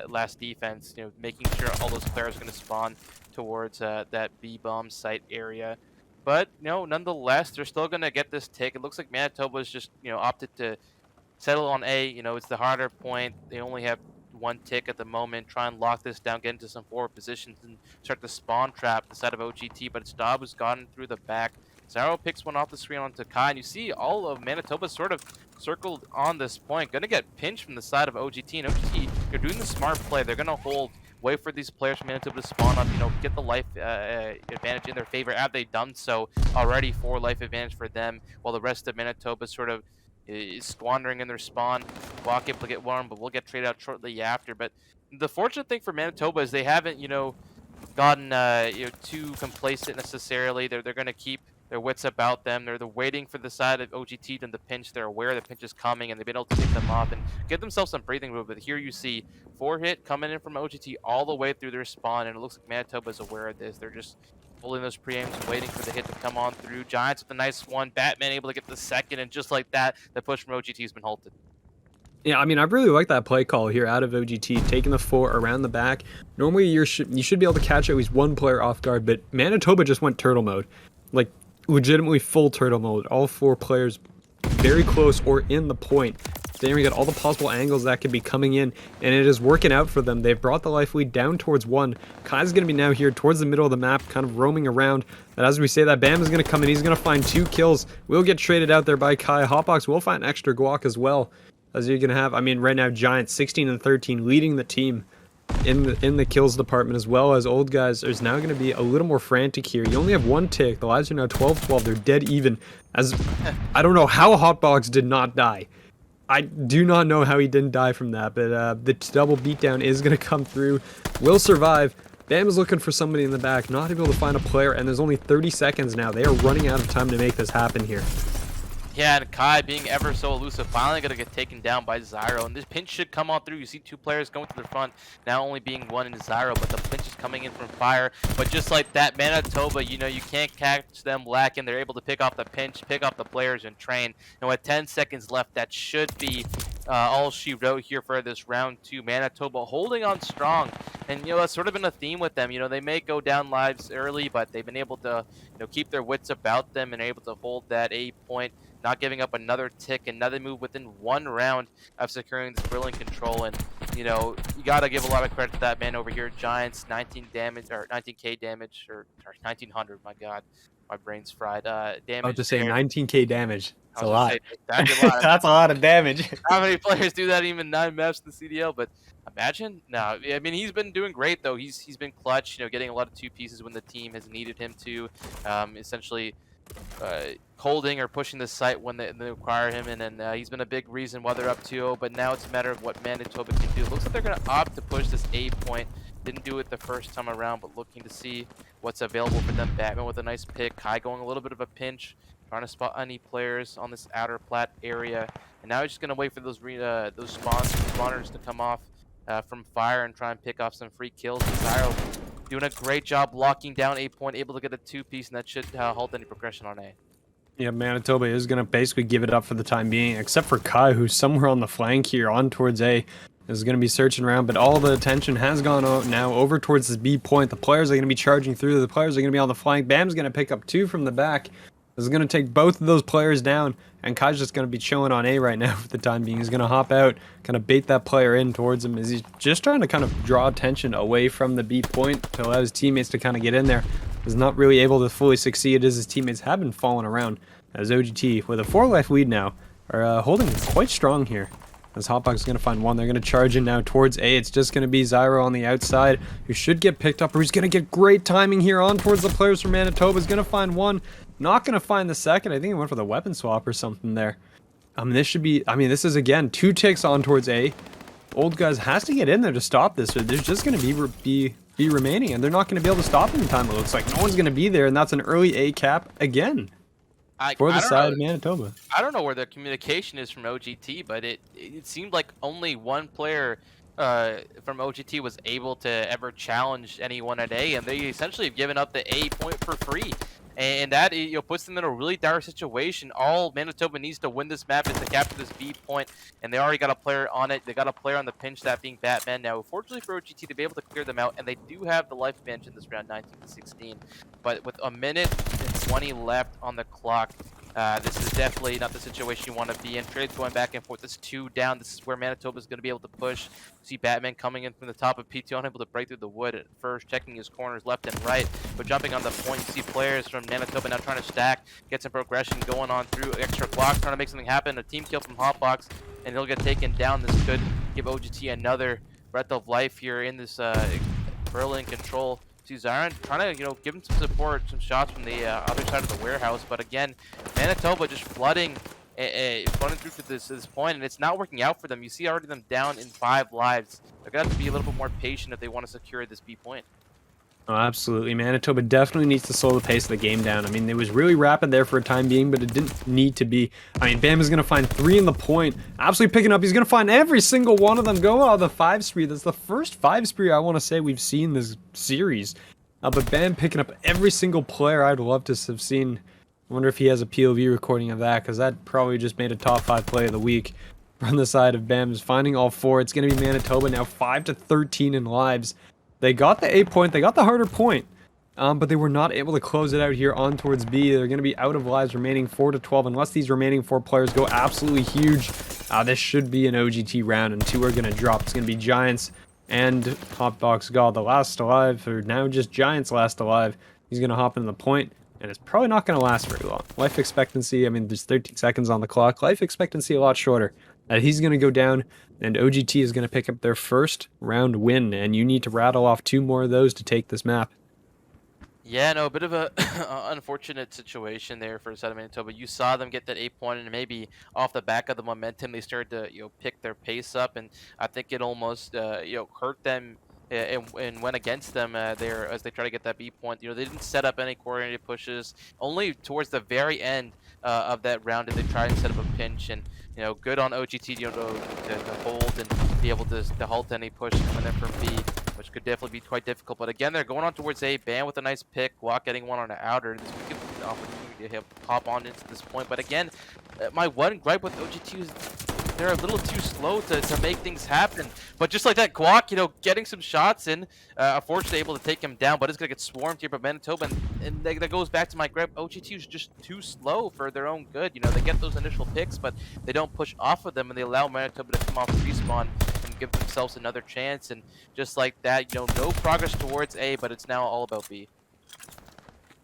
last defense, making sure all those players are going to spawn towards that B-bomb site area. But, nonetheless, they're still going to get this tick. It looks like Manitoba's just, opted to settle on A. It's the harder point. They only have 1 tick at the moment. Try and lock this down, get into some forward positions, and start to spawn trap the side of OGT. But it's Dobbs who's gotten through the back. Zyro picks one off the screen onto Kai, and you see all of Manitoba sort of circled on this point. Going to get pinched from the side of OGT, and OGT, they're doing the smart play. They're going to hold, wait for these players from Manitoba to spawn up, get the life advantage in their favor. Have they done so already? 4 life advantage for them, while the rest of Manitoba sort of is squandering in their spawn. Guac able to get 1, but we'll get traded out shortly after. But the fortunate thing for Manitoba is they haven't, gotten too complacent necessarily. They're going to keep their wits about them. They're waiting for the side of OGT to the pinch. They're aware the pinch is coming, and they've been able to take them off and give themselves some breathing room. But here you see 4-hit coming in from OGT all the way through their spawn, and it looks like Manitoba is aware of this. They're just holding those pre-aims, waiting for the hit to come on through. Giants with a nice one. Batman able to get the second, and just like that, the push from OGT has been halted. Yeah, I mean, I really like that play call here out of OGT, taking the 4 around the back. Normally, you should be able to catch at least one player off guard, but Manitoba just went turtle mode. Like, legitimately full turtle mode. All 4 players very close or in the point. Then we got all the possible angles that could be coming in, and it is working out for them. They've brought the life lead down towards 1. Kai's going to be now here towards the middle of the map, kind of roaming around. But as we say that, Bam is going to come in. He's going to find 2 kills. Will get traded out there by Kai. Hotbox will find extra guac as well. As you're going to have, I mean, right now, Giants 16 and 13 leading the team in the kills department, as well as Old Guys is now going to be a little more frantic here. You only have 1 tick. The lives are now 12-12. They're dead even. As I don't know how Hotbox did not die. I do not know how he didn't die from that, but the double beatdown is going to come through. Will survive. Bam is looking for somebody in the back, not able to find a player, and there's only 30 seconds now. They are running out of time to make this happen here. Yeah, and Kai being ever so elusive, finally going to get taken down by Zyro. And this pinch should come on through. You see 2 players going to the front, now only being 1 in Zyro, but the pinch is coming in from Fire. But just like that, Manitoba, you know, you can't catch them lacking. They're able to pick off the pinch, pick off the players, and train. And with 10 seconds left, that should be all she wrote here for this round 2. Manitoba holding on strong. And, you know, that's sort of been a theme with them. You know, they may go down lives early, but they've been able to, you know, keep their wits about them and able to hold that 8 point. Not giving up another tick, another move within 1 round of securing this brilliant control. And, you know, you got to give a lot of credit to that man over here. Giants, 19 damage, or 19k damage, or 1900, my God. My brain's fried. Damage. I was to say 19k damage. That's a lot. That's a lot. That's a lot of damage. How many players do that even 9 maps in the CDL? But imagine. No, I mean, he's been doing great, though. He's been clutch, you know, getting a lot of 2 pieces when the team has needed him to. Essentially holding or pushing the site when they require him, and then he's been a big reason why they're up 2-0, but now it's a matter of what Manitoba can do. Looks like they're going to opt to push this 8 point. Didn't do it the first time around, but looking to see what's available for them. Batman with a nice pick. Kai going a little bit of a pinch, trying to spot any players on this outer plat area, and now he's just going to wait for those spawners to come off from Fire and try and pick off some free kills. Zyro doing a great job locking down 8 point, able to get a 2-piece, and that should halt any progression on A. Yeah, Manitoba is going to basically give it up for the time being, except for Kai, who's somewhere on the flank here on towards A. Is going to be searching around, but all the attention has gone out now over towards this B point. The players are going to be charging through. The players are going to be on the flank. Bam's going to pick up 2 from the back. This is going to take both of those players down, and Kai's just going to be chilling on A right now for the time being. He's going to hop out, kind of bait that player in towards him as he's just trying to kind of draw attention away from the B point to allow his teammates to kind of get in there. He's not really able to fully succeed as his teammates have been falling around, as OGT, with a 4-life lead now, are holding quite strong here. As Hotbox is going to find 1, they're going to charge in now towards A. It's just going to be Zyro on the outside, who should get picked up, or he's going to get great timing here on towards the players from Manitoba. He's going to find 1, not going to find the second. I think he went for the weapon swap or something there. This is again 2 ticks on towards A. Old Guys has to get in there to stop this, or there's just going to be remaining, and they're not going to be able to stop him in time. It looks like no one's going to be there, and that's an early A cap again. For the side of Manitoba. I don't know where the communication is from OGT, but it seemed like only 1 player from OGT was able to ever challenge anyone at A, and they essentially have given up the A point for free. And that, you know, puts them in a really dire situation. All Manitoba needs to win this map is to capture this B point, and they already got a player on it. They got a player on the pinch, that being Batman. Now, fortunately for OGT, to be able to clear them out, and they do have the life advantage in this round, 19-16. But with 1 minute and 20 left on the clock, this is definitely not the situation you want to be in. Trades going back and forth. It's 2 down. This is where Manitoba is going to be able to push. See Batman coming in from the top of P2, unable to break through the wood at first, checking his corners left and right. But jumping on the point, you see players from Manitoba now trying to stack, get some progression going on through extra blocks, trying to make something happen. A team kill from Hotbox, and he'll get taken down. This could give OGT another breath of life here in this brilliant control. See Zyron trying to, you know, give him some support, some shots from the other side of the warehouse. But again, Manitoba just flooding through to this point, and it's not working out for them. You see already them down in 5 lives. They're going to have to be a little bit more patient if they want to secure this B point. Oh, absolutely. Manitoba definitely needs to slow the pace of the game down. I mean, it was really rapid there for a time being, but it didn't need to be. I mean, Bam is going to find 3 in the point. Absolutely picking up. He's going to find every single one of them go out of the 5 spree. That's the first 5 spree I want to say we've seen this series. But Bam picking up every single player I'd love to have seen. I wonder if he has a POV recording of that, because that probably just made a top 5 play of the week. From the side of Bam is finding all 4. It's going to be Manitoba now 5-13 in lives. They got the A point, they got the harder point, but they were not able to close it out here on towards B. They're going to be out of lives remaining 4-12 unless these remaining 4 players go absolutely huge. This should be an OGT round, and 2 are going to drop. It's going to be Giants and Hotbox God, the last alive, or now just Giants last alive. He's going to hop into the point, and it's probably not going to last very long. Life expectancy, I mean, there's 13 seconds on the clock. Life expectancy a lot shorter. He's going to go down, and OGT is going to pick up their first round win, and you need to rattle off 2 more of those to take this map. Yeah, no, a bit of a unfortunate situation there for the side of Manitoba. You saw them get that 8 point, and maybe off the back of the momentum, they started to pick their pace up, and I think it almost hurt them and went against them there as they try to get that B point. They didn't set up any coordinated pushes. Only towards the very end of that round did they try and set up a pinch, and good on OGT to hold and be able to halt any push coming in from B, which could definitely be quite difficult. But again, they're going on towards A. Bam with a nice pick. Guac getting one on an outer. This could be an opportunity to hop on into this point. But again, my one gripe with OGT is they're a little too slow to make things happen. But just like that, Guac, getting some shots in, unfortunately able to take him down, but it's going to get swarmed here by Manitoba. And that goes back to my gripe. OGT is just too slow for their own good. They get those initial picks, but they don't push off of them, and they allow Manitoba to come off respawn and give themselves another chance. And just like that, no progress towards A, but it's now all about B.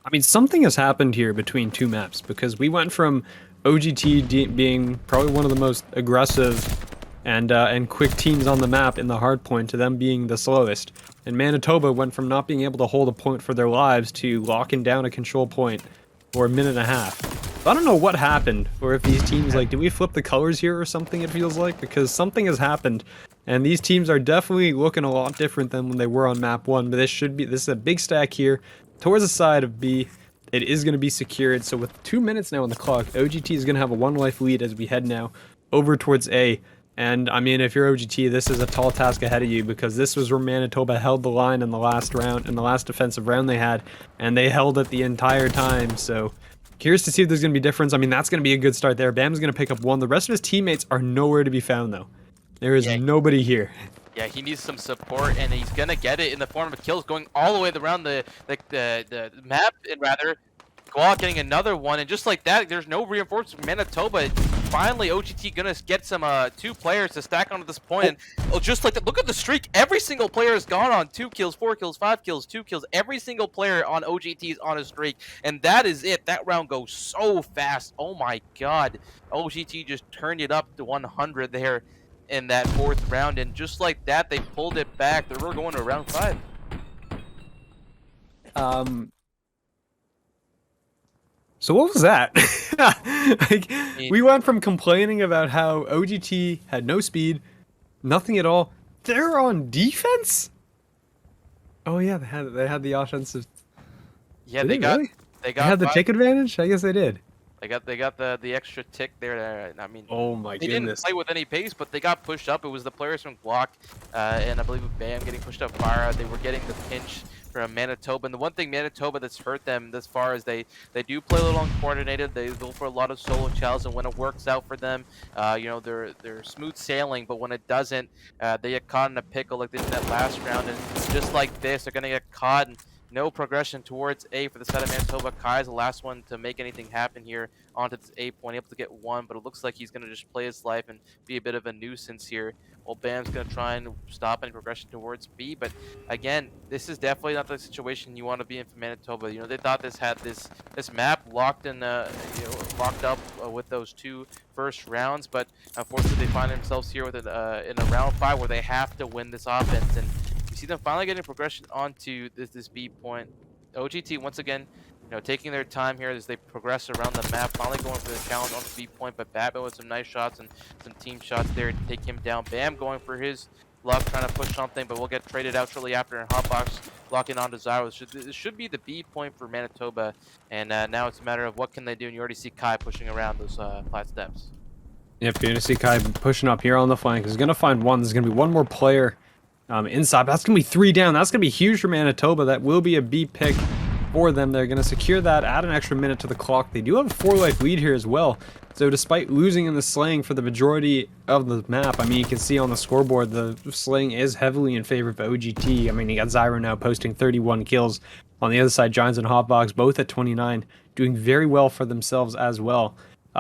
I mean, something has happened here between 2 maps, because we went from OGT being probably one of the most aggressive and quick teams on the map in the hard point to them being the slowest. And Manitoba went from not being able to hold a point for their lives to locking down a control point for a minute and a half. I don't know what happened, or if these teams, did we flip the colors here or something, it feels like? Because something has happened, and these teams are definitely looking a lot different than when they were on map 1, but this is a big stack here towards the side of B. It is going to be secured, so with 2 minutes now on the clock, OGT is going to have a 1 life lead as we head now over towards A. And, I mean, if you're OGT, this is a tall task ahead of you, because this was where Manitoba held the line in the last round, in the last defensive round they had, and they held it the entire time, so curious to see if there's going to be difference. I mean, that's going to be a good start there. Bam's going to pick up 1. The rest of his teammates are nowhere to be found, though. There is nobody here. Yeah, he needs some support, and he's gonna get it in the form of kills going all the way around the map, and rather Guac getting another one, and just like that, there's no reinforcement. Manitoba, finally OGT gonna get some 2 players to stack onto this point. And just like that, look at the streak. Every single player has gone on 2 kills, 4 kills, 5 kills, 2 kills. Every single player on OGT is on a streak, and that is it. That round goes so fast. Oh my god, OGT just turned it up to 100 there in that 4th round, and just like that, they pulled it back. They were going to round 5. So what was that? We went from complaining about how OGT had no speed, nothing at all. They're on defense? Oh yeah, they had the offensive. Yeah, They had the 5. tick advantage? I guess they did. They got the extra tick there. I mean, Oh my they goodness. didn't play with any pace, but they got pushed up. It was the players from Glock, and I believe with Bam getting pushed up fire. They were getting the pinch from Manitoba. And the one thing Manitoba that's hurt them this far is they do play a little uncoordinated. They go for a lot of solo chows, and when it works out for them, they're smooth sailing. But when it doesn't, they get caught in a pickle like they did that last round. And just like this, they're gonna get caught. And no progression towards A for the side of Manitoba. Kai's the last one to make anything happen here onto this A point, able to get 1, but it looks like he's going to just play his life and be a bit of a nuisance here. Well, Bam's going to try and stop any progression towards B, but again, this is definitely not the situation you want to be in for Manitoba. They thought this had this map locked in, locked up with those 2 first rounds, but unfortunately they find themselves here with in a round 5 where they have to win this offense. And see them finally getting progression onto this B point. OGT once again, taking their time here as they progress around the map, finally going for the challenge on the B point. But Batman with some nice shots and some team shots there to take him down. Bam going for his Luck trying to push something, but we'll get traded out shortly after. And Hotbox locking onto Zyro. This should be the B point for Manitoba. And now it's a matter of what can they do. And you already see Kai pushing around those flat steps. Yep, you're gonna see Kai pushing up here on the flank. He's gonna find one. There's gonna be one more player inside. That's gonna be 3 down. That's gonna be huge for Manitoba. That will be a B pick for them. They're gonna secure that, add an extra minute to the clock. They do have a 4-life lead here as well. So despite losing in the slaying for the majority of the map, I mean, you can see on the scoreboard the slaying is heavily in favor of OGT. I mean, you got Zyro now posting 31 kills. On the other side, Giants and Hotbox both at 29, doing very well for themselves as well.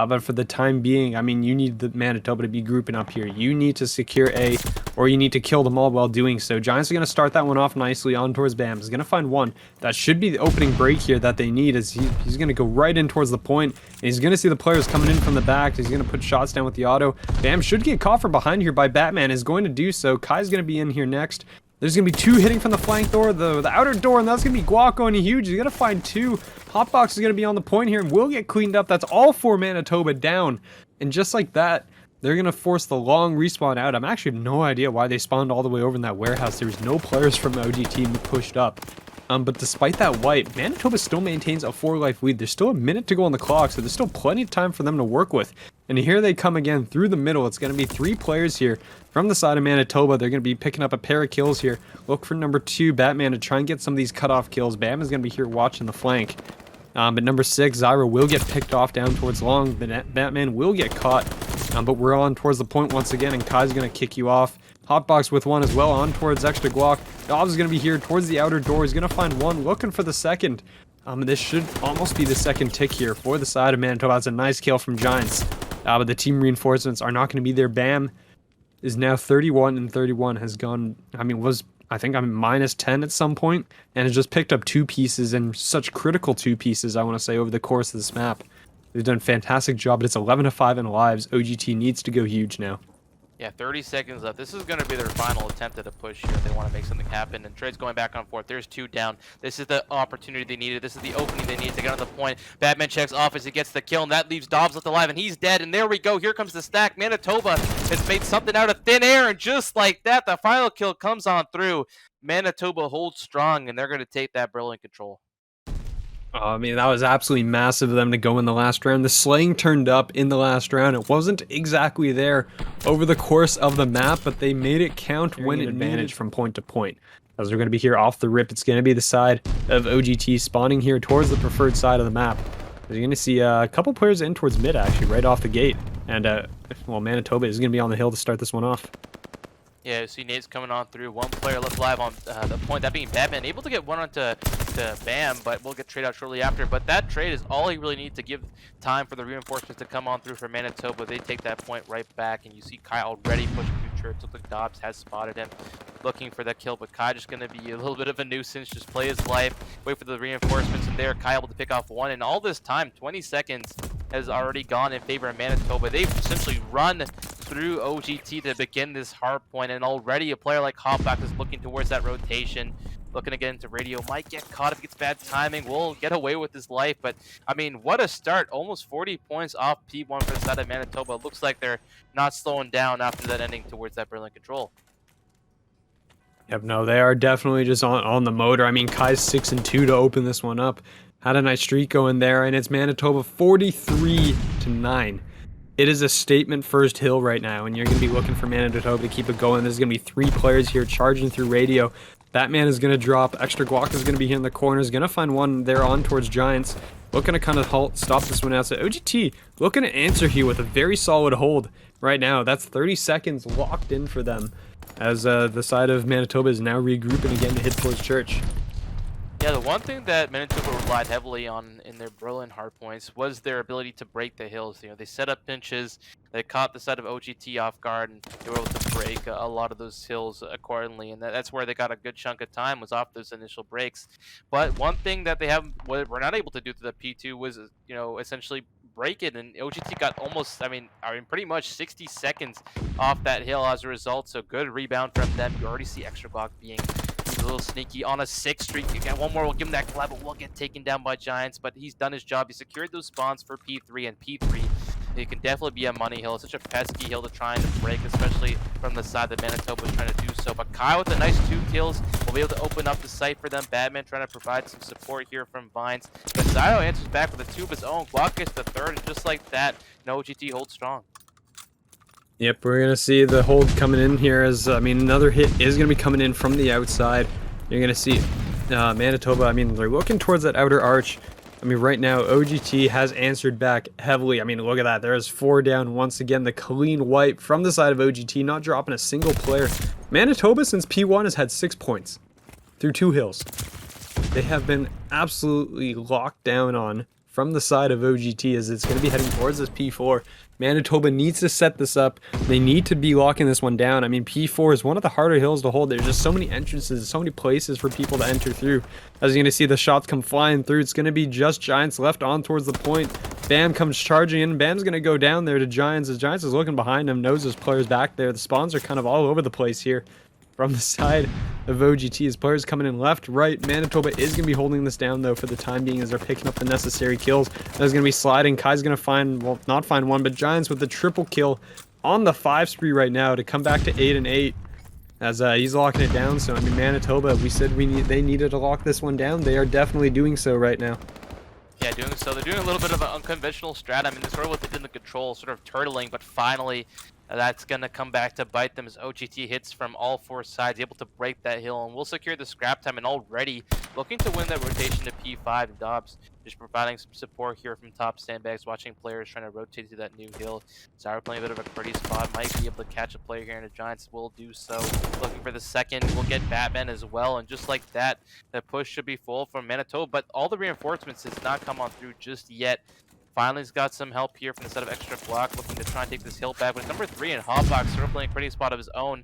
But for the time being, I mean, you need the Manitoba to be grouping up here. You need to secure A, or you need to kill them all while doing so. Giants are going to start that one off nicely on towards Bam. He's going to find one. That should be the opening break here that they need, as he's going to go right in towards the point, and he's going to see the players coming in from the back. He's going to put shots down with the auto. Bam should get caught from behind here by Batman. Is going to do so. Kai's going to be in here next. There's going to be 2 hitting from the flank door, the outer door, and that's going to be Guac going huge. He's going to find 2. Hotbox is going to be on the point here and will get cleaned up. That's all 4 Manitoba down. And just like that, they're going to force the long respawn out. I'm actually have no idea why they spawned all the way over in that warehouse. There was no players from the OG team pushed up. But despite that wipe, Manitoba still maintains a 4-life lead. There's still a minute to go on the clock, so there's still plenty of time for them to work with. And here they come again through the middle. It's going to be 3 players here from the side of Manitoba. They're going to be picking up a pair of kills here. Look for number 2, Batman, to try and get some of these cutoff kills. Bam is going to be here watching the flank. But number 6, Zyro, will get picked off down towards long. Batman will get caught. But we're on towards the point once again, and Kai's going to kick you off. Hotbox with one as well, on towards extra Glock. Dobbs is going to be here towards the outer door. He's going to find one, looking for the second. This should almost be the second tick here for the side of Manitoba. That's a nice kill from Giants. But the team reinforcements are not going to be there. Bam is now 31 and 31. Has gone, I think I'm minus 10 at some point, and has just picked up 2 pieces, and such critical 2 pieces, I want to say, over the course of this map. They've done a fantastic job, but it's 11-5 in lives. OGT needs to go huge now. Yeah, 30 seconds left. This is going to be their final attempt at a push here if they want to make something happen. And Trade's going back on forth. There's 2 down. This is the opportunity they needed. This is the opening they need to get on the point. Batman checks off as he gets the kill, and that leaves Dobbs left alive, and he's dead. And there we go. Here comes the stack. Manitoba has made something out of thin air, and just like that, the final kill comes on through. Manitoba holds strong, and they're going to take that brilliant control. That was absolutely massive of them to go in the last round. The slaying turned up in the last round. It wasn't exactly there over the course of the map, but they made it count when it advantage from point to point. As they're going to be here off the rip, it's going to be the side of OGT spawning here towards the preferred side of the map. You're going to see a couple players in towards mid, actually, right off the gate. And, Manitoba is going to be on the hill to start this one off. Yeah, you see Nate's coming on through. 1 player left alive on the point, that being Batman. Able to get one onto Bam, but we'll get trade out shortly after. But that trade is all he really needs to give time for the reinforcements to come on through for Manitoba. They take that point right back, and you see Kai already pushing through Church. Looks like Dobbs has spotted him, looking for that kill. But Kai just going to be a little bit of a nuisance, just play his life, wait for the reinforcements, and there Kai able to pick off one. And all this time, 20 seconds has already gone in favor of Manitoba. They've essentially run through OGT to begin this hard point, and already a player like Hotbox is looking towards that rotation, looking to get into radio. Might get caught if he gets bad timing, will get away with his life. But I mean, what a start. Almost 40 points off P1 for the side of Manitoba. Looks like they're not slowing down after that ending towards that brilliant control. Yep, no, they are definitely just on the motor. I mean, Kai's 6-2 to open this one up. Had a nice streak going there, and it's Manitoba 43-9. It is a statement first hill right now, and you're going to be looking for Manitoba to keep it going. There's going to be 3 players here charging through radio. Batman is going to drop. Extra Guac is going to be here in the corner. Is going to find one there on towards Giants. Looking to kind of stop this one out. So OGT looking to answer here with a very solid hold right now. That's 30 seconds locked in for them, as the side of Manitoba is now regrouping again to hit towards Church. Yeah, the one thing that Manitoba relied heavily on in their brilliant hardpoints was their ability to break the hills. You know, they set up pinches, they caught the side of OGT off guard, and they were able to break a lot of those hills accordingly. And that's where they got a good chunk of time, was off those initial breaks. But one thing that they were not able to do to the P2 was, you know, essentially break it, and OGT got almost, I mean pretty much 60 seconds off that hill as a result. So good rebound from them. You already see Extra Glock being a little sneaky on a 6 streak. You got one more, we'll give him that collab, but we'll get taken down by Giants. But he's done his job. He secured those spawns for P3, and P3 It can definitely be a money hill. It's such a pesky hill to try and break, especially from the side that Manitoba is trying to do so. But Kai with a nice 2 kills will be able to open up the site for them. Batman trying to provide some support here from Vines. But Zyro answers back with a 2 of his own. Glock gets the 3rd, and just like that, OGT holds strong. Yep, we're going to see the hold coming in here as, I mean, another hit is going to be coming in from the outside. You're going to see Manitoba, I mean, they're looking towards that outer arch. I mean, right now, OGT has answered back heavily. I mean, look at that. There is 4 down once again. The clean wipe from the side of OGT, not dropping a single player. Manitoba, since P1, has had 6 points through 2 hills. They have been absolutely locked down on from the side of OGT as it's going to be heading towards this P4. Manitoba needs to set this up. They need to be locking this one down. I mean, P4 is one of the harder hills to hold. There's just so many entrances, so many places for people to enter through. As you're going to see the shots come flying through, it's going to be just Giants left on towards the point. Bam comes charging in. Bam's going to go down there to Giants as Giants is looking behind him, knows his players back there. The spawns are kind of all over the place here from the side of OGT. His players coming in left, right. Manitoba is going to be holding this down, though, for the time being as they're picking up the necessary kills. There's going to be sliding. Kai's going to find, well, not find one, but Giants with the triple kill on the 5 spree right now to come back to 8 and 8 as he's locking it down. So, I mean, Manitoba, we said they needed to lock this one down. They are definitely doing so right now. Yeah, doing so. They're doing a little bit of an unconventional strat. I mean, they sort of what they did in the control, sort of turtling, but finally that's going to come back to bite them as OGT hits from all 4 sides, able to break that hill, and will secure the scrap time, and already looking to win that rotation to P5. Dobbs just providing some support here from top sandbags, watching players trying to rotate to that new hill. Zyro playing a bit of a pretty spot, might be able to catch a player here, and the Giants will do so. Looking for the second, we'll get Batman as well, and just like that, the push should be full from Manitoba, but all the reinforcements has not come on through just yet. Finally, he's got some help here from the set of extra block, looking to try and take this hill back. But number 3 in Hotbox, sort of playing a pretty spot of his own,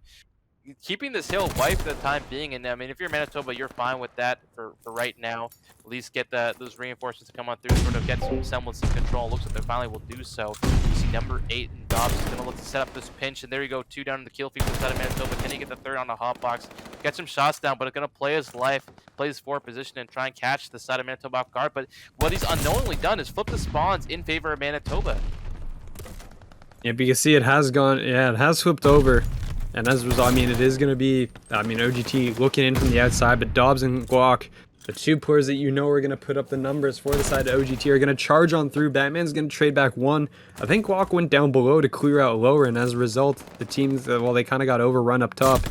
keeping this hill wiped for the time being. And I mean, if you're Manitoba, you're fine with that for right now. At least get those reinforcements to come on through, sort of get some semblance of control. Looks like they finally will do so. You see number 8 in Dobbs is going to look to set up this pinch, and there you go, 2 down in the kill feed for the side of Manitoba. Can he get the 3rd on the Hotbox? Get some shots down, but it's going to play his life, play his forward position, and try and catch the side of Manitoba off guard. But what he's unknowingly done is flip the spawns in favor of Manitoba. Yeah, but you can see it has gone, yeah, it has flipped over. And as a result, I mean, it is going to be, I mean, OGT looking in from the outside, but Dobbs and Glock, the 2 players that you know are going to put up the numbers for the side of OGT, are going to charge on through. Batman's going to trade back 1. I think Glock went down below to clear out lower, and as a result, the teams, well, they kind of got overrun up top.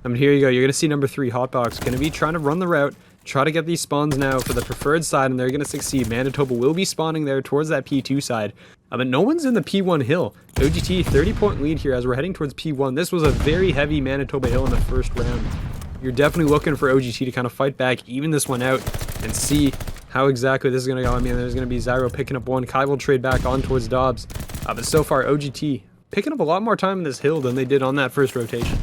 I mean, here you go. You're going to see number 3, Hotbox, going to be trying to run the route, try to get these spawns now for the preferred side, and they're going to succeed. Manitoba will be spawning there towards that P2 side. But no one's in the P1 hill. OGT 30-point lead here as we're heading towards P1. This was a very heavy Manitoba hill in the first round. You're definitely looking for OGT to kind of fight back, even this one out, and see how exactly this is going to go. I mean, there's going to be Zyro picking up 1. Kai will trade back on towards Dobbs. But so far, OGT picking up a lot more time in this hill than they did on that first rotation.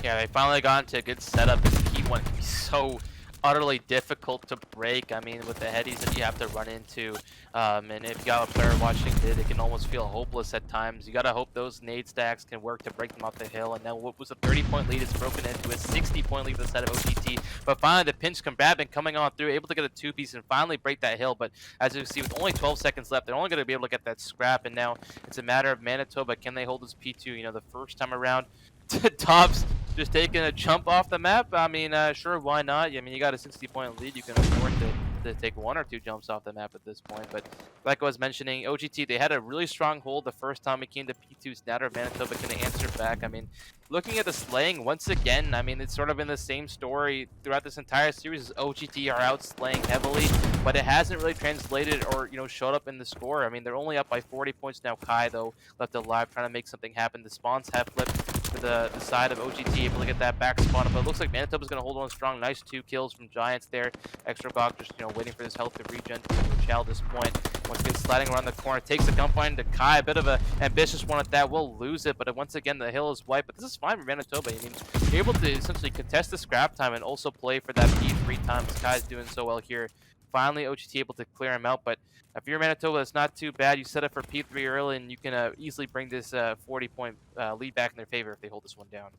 Yeah, they finally got into a good setup. This P1 can be so utterly difficult to break. I mean, with the headies that you have to run into, and if you got a player watching it can almost feel hopeless at times. You gotta hope those nade stacks can work to break them off the hill. And now what was a 30-point lead is broken into a 60-point lead for the side of OGT. But finally, the pinch combatant coming on through, able to get a 2-piece and finally break that hill. But as you see, with only 12 seconds left, they're only going to be able to get that scrap. And now it's a matter of Manitoba. Can they hold this P2? You know, the first time around, Dobbs just taking a jump off the map. I mean, sure, why not? I mean, you got a 60-point lead. You can afford to take 1 or 2 jumps off the map at this point. But like I was mentioning, OGT, they had a really strong hold the first time it came to P2's Natter. Manitoba can answer back. I mean, looking at the slaying once again, I mean, it's sort of been the same story throughout this entire series. OGT are out slaying heavily, but it hasn't really translated or, you know, showed up in the score. I mean, they're only up by 40 points now. Kai, though, left alive, trying to make something happen. The spawns have flipped for the side of OGT, able to get that back spawn. But it looks like Manitoba's going to hold on strong. Nice 2 kills from Giants there. Extra Gok just, you know, waiting for his health to regen to Chow at this point. Once again, sliding around the corner, takes the gunfight into Kai. A bit of an ambitious one at that. Will lose it, but once again, the hill is wiped. But this is fine for Manitoba. I mean, you're able to essentially contest the scrap time and also play for that P3 times. Kai's doing so well here. Finally, OGT able to clear him out. But if you're Manitoba, it's not too bad. You set up for P3 early, and you can easily bring this 40-point lead back in their favor if they hold this one down.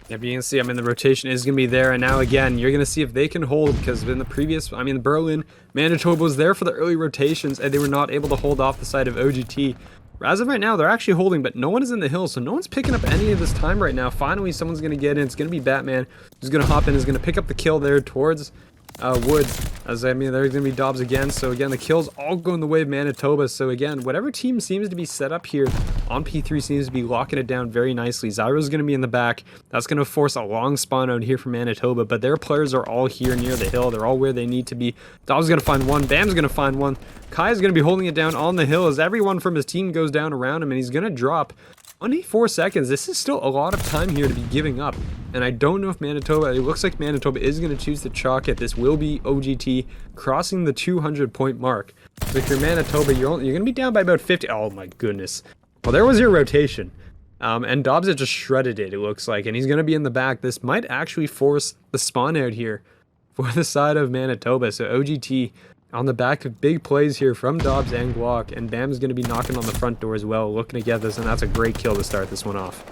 If you can see, the rotation is going to be there, and now again, you're going to see if they can hold, because in the previous, Berlin, Manitoba was there for the early rotations, and they were not able to hold off the side of OGT. As of right now, they're actually holding, but no one is in the hill, so no one's picking up any of this time right now. Finally, someone's going to get in. It's going to be Batman, who's going to hop in, is going to pick up the kill there towards Wood. As there's going to be Dobbs again. So again, the kills all going the way of Manitoba. So again, whatever team seems to be set up here on P3 seems to be locking it down very nicely. Zyro's going to be in the back. That's going to force a long spawn out here for Manitoba, but their players are all here near the hill. They're all where they need to be. Dobbs is going to find one. Bam's going to find one. Kai is going to be holding it down on the hill as everyone from his team goes down around him, and he's going to drop 24 seconds. This is still a lot of time here to be giving up, and I don't know if Manitoba, it looks like Manitoba is going to choose to chalk it. This will be OGT crossing the 200 point mark. So if you're Manitoba, you're going to be down by about 50. Oh my goodness. Well, there was your rotation. And Dobbs had just shredded it, it looks like, and he's going to be in the back. This might actually force the spawn out here for the side of Manitoba. So OGT on the back of big plays here from Dobbs and Glock, and Bam's going to be knocking on the front door as well, looking to get this, and that's a great kill to start this one off.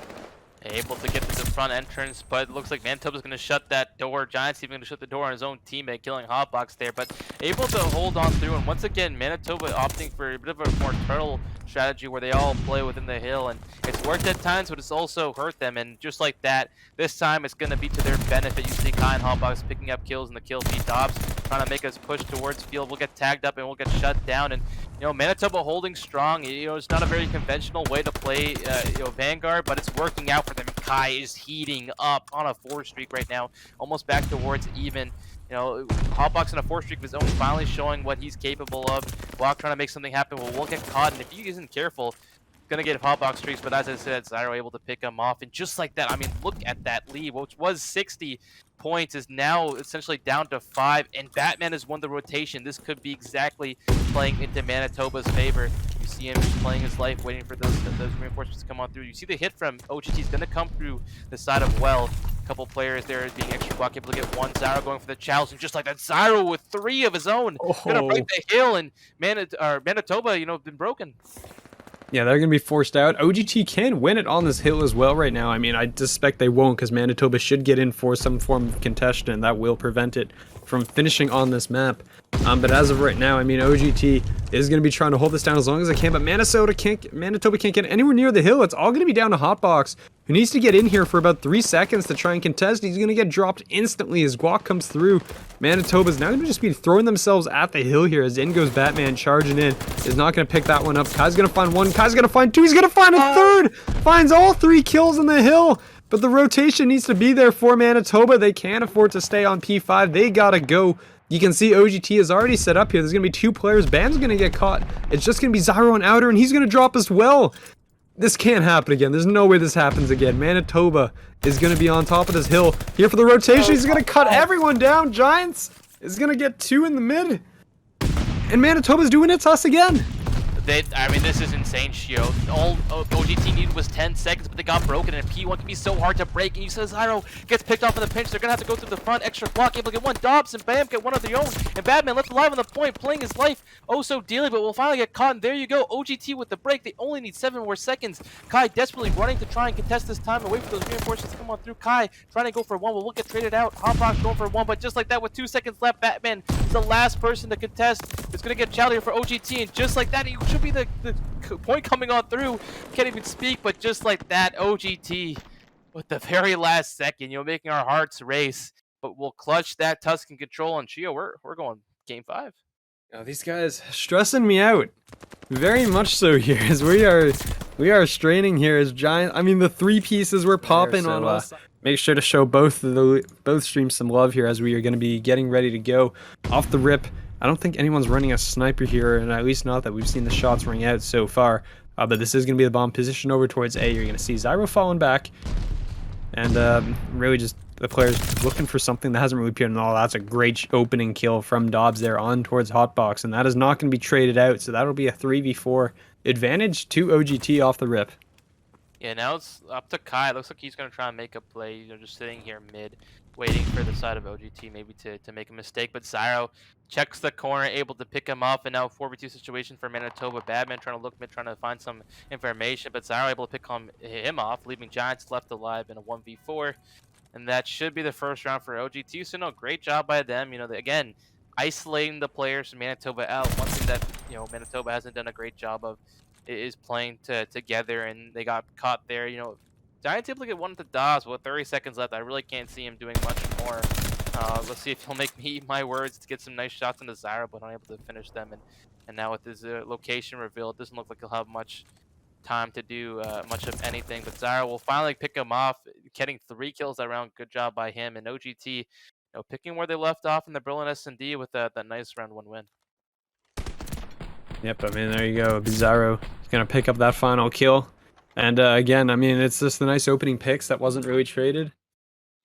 Able to get to the front entrance, but it looks like Manitoba's going to shut that door. Giants even going to shut the door on his own teammate, killing Hotbox there, but able to hold on through. And once again, Manitoba opting for a bit of a more turtle strategy where they all play within the hill, and it's worked at times, but it's also hurt them. And just like that, this time it's going to be to their benefit. You see Kai and Hotbox picking up kills in the kill feed. Dobbs trying to make us push towards field. We'll get tagged up and we'll get shut down. And Manitoba holding strong. It's not a very conventional way to play Vanguard, but it's working out for them. Kai is heating up on a 4 streak right now, almost back towards even. Hotbox in a 4 streak of his own, finally showing what he's capable of. Block trying to make something happen. Well, we'll get caught, and if he isn't careful, gonna get Hotbox streaks. But as I said, Zyro able to pick him off, and just like that, look at that lead, which was 60 points, is now essentially down to 5, and Batman has won the rotation. This could be exactly playing into Manitoba's favor. You see him just playing his life, waiting for those reinforcements to come on through. You see the hit from OGT is gonna come through the side of Well. A couple players there being extra block, able to get one. Zyro going for the challenge, and just like that, Zyro with 3 of his own, gonna break the hill, and Manitoba, been broken. Yeah, they're going to be forced out. OGT can win it on this hill as well right now. I suspect they won't, because Manitoba should get in for some form of contestation, and that will prevent it from finishing on this map. But as of right now, OGT is going to be trying to hold this down as long as they can, but Manitoba can't get anywhere near the hill. It's all going to be down to Hotbox, who needs to get in here for about 3 seconds to try and contest. He's going to get dropped instantly as Guac comes through. Manitoba's now going to just be throwing themselves at the hill here as in goes Batman charging in. Is not going to pick that one up. Kai's going to find one. Kai's going to find 2. He's going to find a third. Finds all 3 kills on the hill. But the rotation needs to be there for Manitoba. They can't afford to stay on P5. They got to go. You can see OGT is already set up here. There's going to be 2 players. Bam's going to get caught. It's just going to be Zyro and Outer, and he's going to drop as well. This can't happen again. There's no way this happens again. Manitoba is going to be on top of this hill here for the rotation. He's going to cut everyone down. Giants is going to get 2 in the mid. And Manitoba's doing it to us again. This is insane, Shio. All OGT needed was 10 seconds, but they got broken, and P1 can be so hard to break. And you said Zyro gets picked off in the pinch. They're going to have to go through the front, extra block, able to get one. Dobbs and Bam get one of their own. And Batman left alive on the point, playing his life oh so dearly, but will finally get caught. And there you go, OGT with the break. They only need 7 more seconds. Kai desperately running to try and contest this time, away for those reinforcements to come on through. Kai trying to go for 1, but we'll get traded out. Hotbox going for 1, but just like that, with 2 seconds left, Batman is the last person to contest. It's going to get challenged for OGT, and just like that, he should be the point coming on through. Can't even speak, but just like that, OGT with the very last second, making our hearts race. But we'll clutch that Tuscan control, and Chio, we're going game 5. Oh, these guys stressing me out very much so here, as we are straining here as Giant. The 3 pieces we're popping on us. Make sure to show both streams some love here, as we are going to be getting ready to go off the rip. I don't think anyone's running a sniper here, and at least not that we've seen the shots ring out so far. But this is going to be the bomb position over towards A. You're going to see Zyro falling back, and really just the players looking for something that hasn't really appeared in all. That's a great opening kill from Dobbs there on towards Hotbox, and that is not going to be traded out, so that'll be a 3v4 advantage to OGT off the rip. Yeah, now it's up to Kai. Looks like he's gonna try and make a play. Just sitting here mid, waiting for the side of OGT maybe to make a mistake. But Zyro checks the corner, able to pick him off, and now 4v2 situation for Manitoba. Badman trying to look mid, trying to find some information, but Zyro able to pick him off, leaving Giants left alive in a 1v4. And that should be the first round for OGT. So no, great job by them. Again, isolating the players from Manitoba out. One thing that Manitoba hasn't done a great job of is playing together, and they got caught there. Giants able to get one at the DOS with 30 seconds left. I really can't see him doing much more. Let's see if he'll make me eat my words to get some nice shots into Zyra, but unable to finish them. And now with his location revealed, it doesn't look like he'll have much time to do much of anything. But Zyra will finally pick him off, getting 3 kills that round. Good job by him. And OGT, picking where they left off in the Berlin S&D with that nice round 1 win. Yep, I mean, there you go. Bizarro is going to pick up that final kill. And again, I mean, it's just the nice opening picks that wasn't really traded.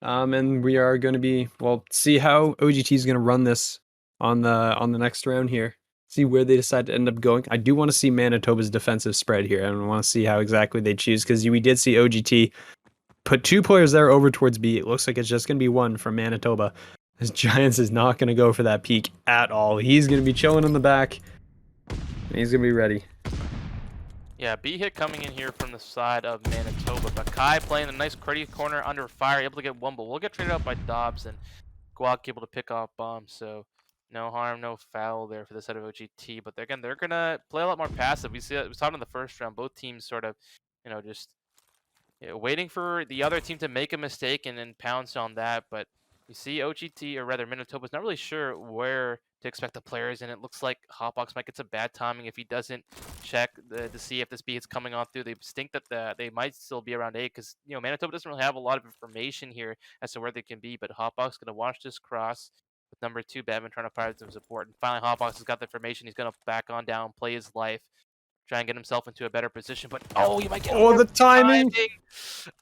And we are going to be, well, see how OGT is going to run this on the next round here. See where they decide to end up going. I do want to see Manitoba's defensive spread here. I want to see how exactly they choose, because we did see OGT put 2 players there over towards B. It looks like it's just going to be 1 from Manitoba. His Giants is not going to go for that peak at all. He's going to be chilling in the back. And he's going to be ready. Yeah, B hit coming in here from the side of Manitoba, but Kai playing a nice cruddy corner under fire, able to get 1, but we'll get traded out by Dobbs, and Guac able to pick off bombs, so no harm, no foul there for the side of OGT. But again, they're gonna play a lot more passive. We saw it in the first round. Both teams sort of, just waiting for the other team to make a mistake and then pounce on that. But you see OGT, or rather Manitoba's not really sure where to expect the players, and it looks like Hotbox might get some bad timing if he doesn't check to see if this B is coming on through. They think that they might still be around A, because Manitoba doesn't really have a lot of information here as to where they can be. But Hotbox gonna watch this cross with number 2 Batman trying to fire some support, and finally Hotbox has got the information. He's gonna back on down, play his life, try and get himself into a better position. But you might get the timing.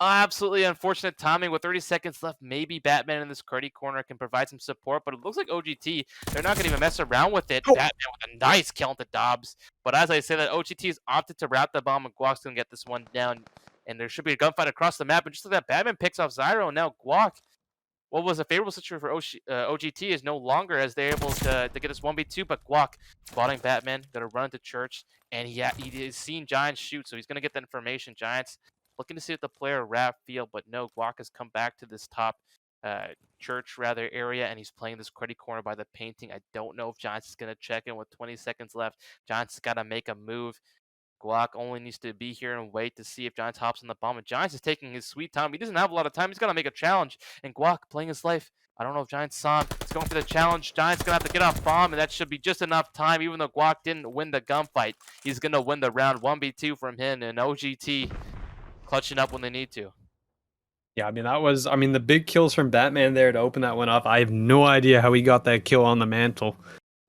Absolutely unfortunate timing with 30 seconds left. Maybe Batman in this cruddy corner can provide some support, but it looks like OGT, they're not going to even mess around with it. Batman with a nice kill into Dobbs. But as I say that, OGT has opted to route the bomb, and Guac's going to get this one down. And there should be a gunfight across the map. And just like that, Batman picks off Zyro, and now Guac, what was a favorable situation for OGT, is no longer, as they're able to get this 1v2, but Guac spotting Batman, gonna run into Church, and he is seeing Giants shoot, so he's gonna get the information. Giants looking to see if the player wrap field, but no, Guac has come back to this top Church rather area, and he's playing this cruddy corner by the painting. I don't know if Giants is gonna check in with 20 seconds left. Giants gotta make a move. Glock only needs to be here and wait to see if Giants hops on the bomb. And Giants is taking his sweet time. He doesn't have a lot of time. He's got to make a challenge. And Guac playing his life. I don't know if Giants saw him. He's going for the challenge. Giants going to have to get off bomb, and that should be just enough time. Even though Guac didn't win the gunfight, he's going to win the round. 1v2 from him, and OGT clutching up when they need to. Yeah, I mean, the big kills from Batman there to open that one up. I have no idea how he got that kill on the mantle.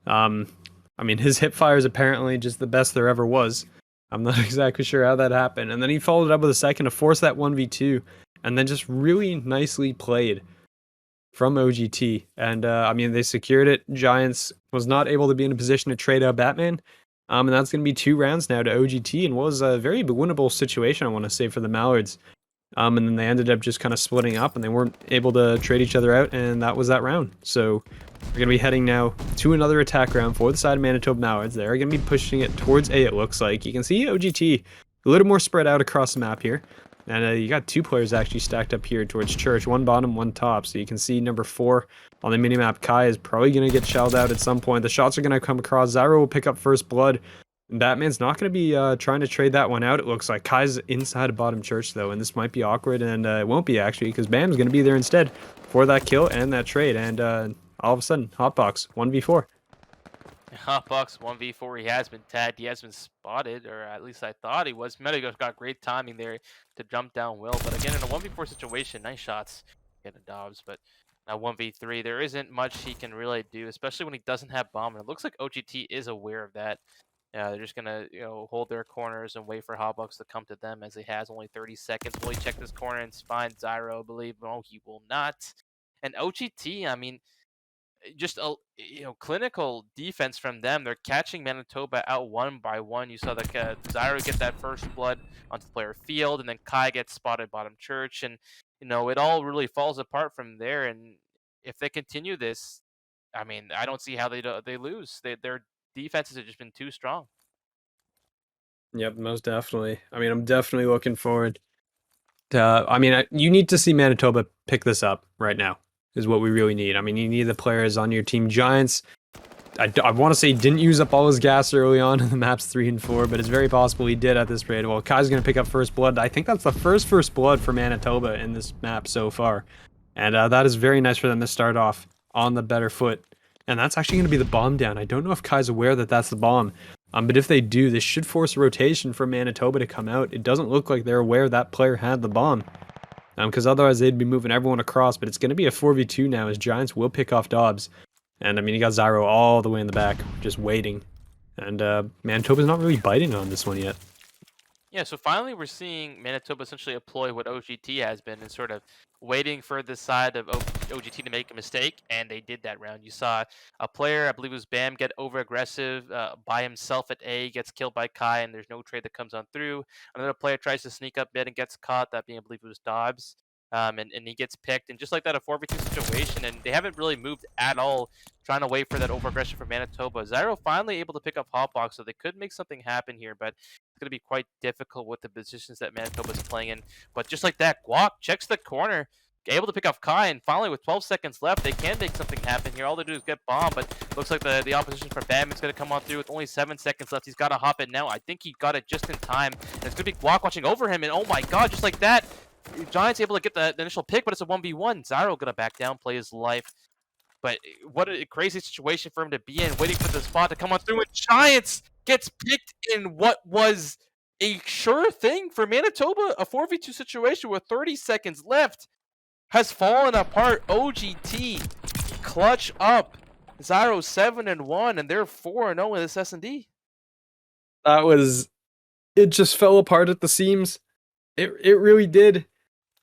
I mean, his hip fire is apparently just the best there ever was. I'm not exactly sure how that happened. And then he followed up with a second to force that 1v2, and then just really nicely played from OGT. And I mean, they secured it. Giants was not able to be in a position to trade out Batman. And that's going to be 2 rounds now to OGT, and was a very winnable situation, I want to say, for the Mallards. And then they ended up just kind of splitting up, and they weren't able to trade each other out, and that was that round. So we're going to be heading now to another attack round for the side of Manitoba Mallards. They're going to be pushing it towards A, it looks like. You can see OGT a little more spread out across the map here. And you got 2 players actually stacked up here towards Church. 1 bottom, 1 top. So you can see number 4 on the minimap. Kai is probably going to get shelled out at some point. The shots are going to come across. Zyro will pick up first blood. And Batman's not going to be trying to trade that one out, it looks like. Kai's inside of bottom Church, though, and this might be awkward, and it won't be, actually, because Bam's going to be there instead for that kill and that trade. And all of a sudden, Hotbox, 1v4. Hotbox 1v4, he has been tagged, he has been spotted, or at least I thought he was. Medigo's got great timing there to jump down Will, but again, in a 1v4 situation, nice shots getting Dobbs, but now 1v3, there isn't much he can really do, especially when he doesn't have bomb, and it looks like OGT is aware of that. They're just gonna, hold their corners and wait for Hotbox to come to them, as he has only 30 seconds. Will he check this corner and find Zyro? I believe no, he will not. And OGT, I mean, just a clinical defense from them. They're catching Manitoba out one by one. You saw the Zyro get that first blood onto the player field, and then Kai gets spotted bottom church, and it all really falls apart from there. And if they continue this, I mean, I don't see how they lose. Their defenses have just been too strong. Yep, most definitely. I mean, I'm definitely looking forward to. You need to see Manitoba pick this up right now. Is what we really need. I mean, you need the players on your team. Giants, I want to say didn't use up all his gas early on in the maps 3 and 4, but it's very possible he did at this rate. Well, Kai's going to pick up first blood. I think that's the first blood for Manitoba in this map so far. And that is very nice for them to start off on the better foot. And that's actually going to be the bomb down. I don't know if Kai's aware that that's the bomb. But if they do, this should force a rotation for Manitoba to come out. It doesn't look like they're aware that player had the bomb. Because otherwise they'd be moving everyone across. But it's going to be a 4v2 now as Giants will pick off Dobbs. And I mean, you got Zyro all the way in the back, just waiting. And Manitoba's not really biting on this one yet. Yeah, so finally we're seeing Manitoba essentially employ what OGT has been and sort of waiting for the side of OGT to make a mistake, and they did that round. You saw a player, I believe it was Bam, get over aggressive by himself at A, gets killed by Kai, and there's no trade that comes on through. Another player tries to sneak up mid and gets caught, that being, I believe it was Dobbs. And he gets picked, and just like that, a 4v2 situation, and they haven't really moved at all, trying to wait for that over aggression from Manitoba. Zyro finally able to pick up Hotbox, so they could make something happen here, but it's going to be quite difficult with the positions that Manitoba's playing in. But just like that, Guak checks the corner, able to pick off Kai, and finally with 12 seconds left, they can make something happen here. All they do is get bombed, but looks like the opposition for Bam is going to come on through with only 7 seconds left. He's got to hop it now. I think he got it just in time, and it's going to be Guak watching over him, and oh my god, just like that, Giants able to get the initial pick, but it's a 1v1. Zyro gonna back down, play his life. But what a crazy situation for him to be in, waiting for the spot to come on through, and Giants gets picked in what was a sure thing for Manitoba. A 4v2 situation with 30 seconds left has fallen apart. OGT clutch up. Zyro 7-1, and they're 4-0 in this S&D. It just fell apart at the seams. It really did.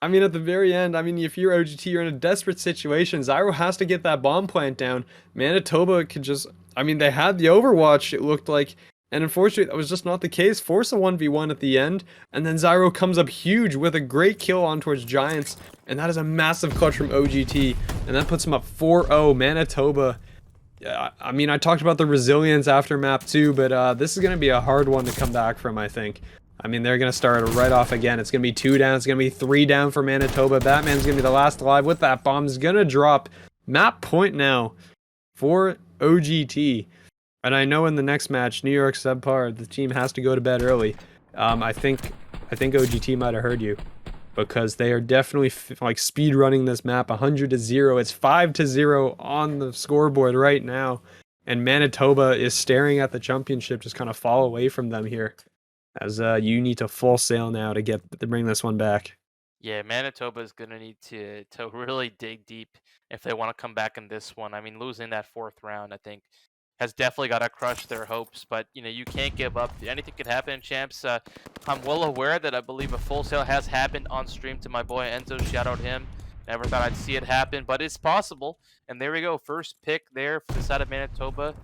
I mean, at the very end, I mean, if you're OGT, you're in a desperate situation. Zyro has to get that bomb plant down. Manitoba could just, I mean, they had the Overwatch, it looked like, and unfortunately, that was just not the case. Force a 1v1 at the end, and then Zyro comes up huge with a great kill on towards Giants, and that is a massive clutch from OGT, and that puts him up 4-0. Manitoba, I mean, I talked about the resilience after map 2, but this is going to be a hard one to come back from, I think. I mean, they're going to start right off again. It's going to be 2 down. It's going to be 3 down for Manitoba. Batman's going to be the last alive with that bomb. He's going to drop map point now for OGT. And I know in the next match, New York subpar, the team has to go to bed early. I think OGT might have heard you, because they are definitely like speed running this map 100-0. It's 5-0 on the scoreboard right now. And Manitoba is staring at the championship just kind of fall away from them here. As you need to full sail now to bring this one back. Yeah, Manitoba is going to need to really dig deep if they want to come back in this one. I mean, losing that 4th round, I think, has definitely got to crush their hopes. But, you can't give up. Anything could happen in Champs. I'm well aware that I believe a full sale has happened on stream to my boy Enzo. Shout out him. Never thought I'd see it happen, but it's possible. And there we go. First pick there for the side of Manitoba.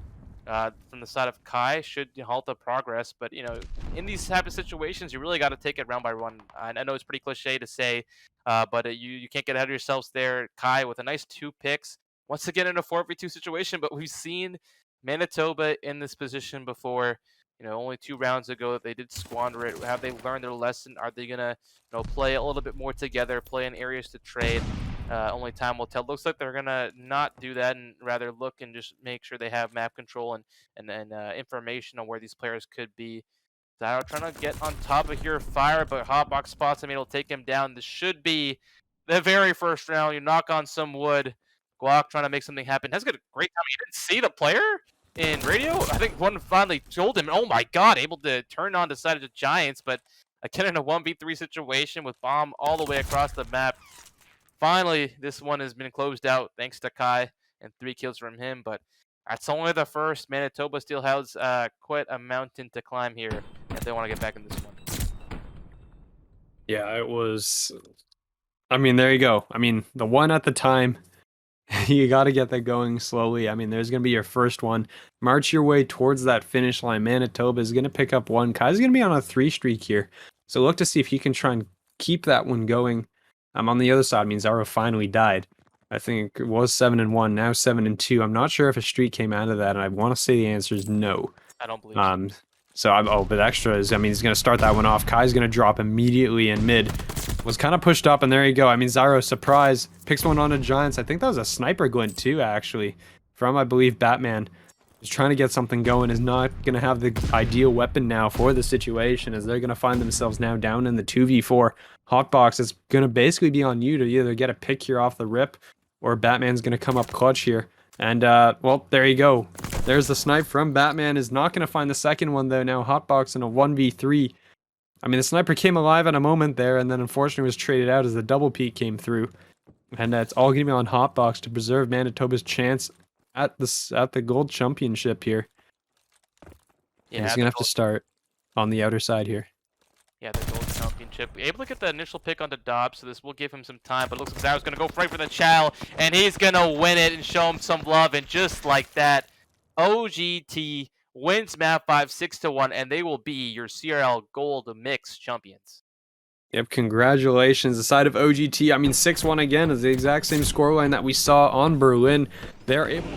From the side of Kai should halt the progress, but in these type of situations, you really got to take it round by round. I know it's pretty cliche to say, but you can't get ahead of yourselves there. Kai with a nice 2 picks, once again in a 4v2 situation, but we've seen Manitoba in this position before. Only 2 rounds ago they did squander it. Have they learned their lesson? Are they gonna play a little bit more together, play in areas to trade? Only time will tell. Looks like they're gonna not do that and rather look and just make sure they have map control and information on where these players could be. Zyro trying to get on top of here, fire, but Hotbox spots him. It'll take him down. This should be the very first round. You knock on some wood. Guak trying to make something happen. Has got a great time. He didn't see the player in radio. I think one finally told him, oh my god, able to turn on the side of the Giants, but again in a 1v3 situation with bomb all the way across the map. Finally, this one has been closed out thanks to Kai and 3 kills from him, but that's only the first. Manitoba still has quite a mountain to climb here if they want to get back in this one. Yeah, it was. I mean, there you go. I mean, the one at the time You got to get that going slowly. I mean, there's going to be your first one. March your way towards that finish line. Manitoba is going to pick up one. Kai's going to be on a 3 streak here. So look to see if he can try and keep that one going. On the other side, means Zaro finally died. I think it was 7-1, now 7-2. I'm not sure if a streak came out of that, and I want to say the answer is no. I don't believe so. But extra is, I mean, he's going to start that one off. Kai's going to drop immediately in mid. Was kind of pushed up, and there you go. I mean, Zyro, surprise, picks one on the Giants. I think that was a sniper glint too, actually, from, I believe, Batman. He's trying to get something going, is not going to have the ideal weapon now for the situation, as they're going to find themselves now down in the 2v4. Hotbox is going to basically be on you to either get a pick here off the rip, or Batman's going to come up clutch here. And, well, there you go. There's the snipe from Batman. Is not going to find the second one, though. Now Hotbox in a 1v3. I mean, the sniper came alive at a moment there, and then unfortunately was traded out as the double peek came through. And it's all going to be on Hotbox to preserve Manitoba's chance at the Gold Championship here. Yeah, and he's going to have to start on the outer side here. Yeah, the Gold Championship. Able to get the initial pick onto Dobbs, so this will give him some time, but it looks like Zyro's going to go right for the chow, and he's going to win it and show him some love, and just like that, OGT wins map 5 6-1, and they will be your CRL Gold Mix champions. Yep, congratulations. The side of OGT, I mean, 6-1 again is the exact same scoreline that we saw on Berlin. They're able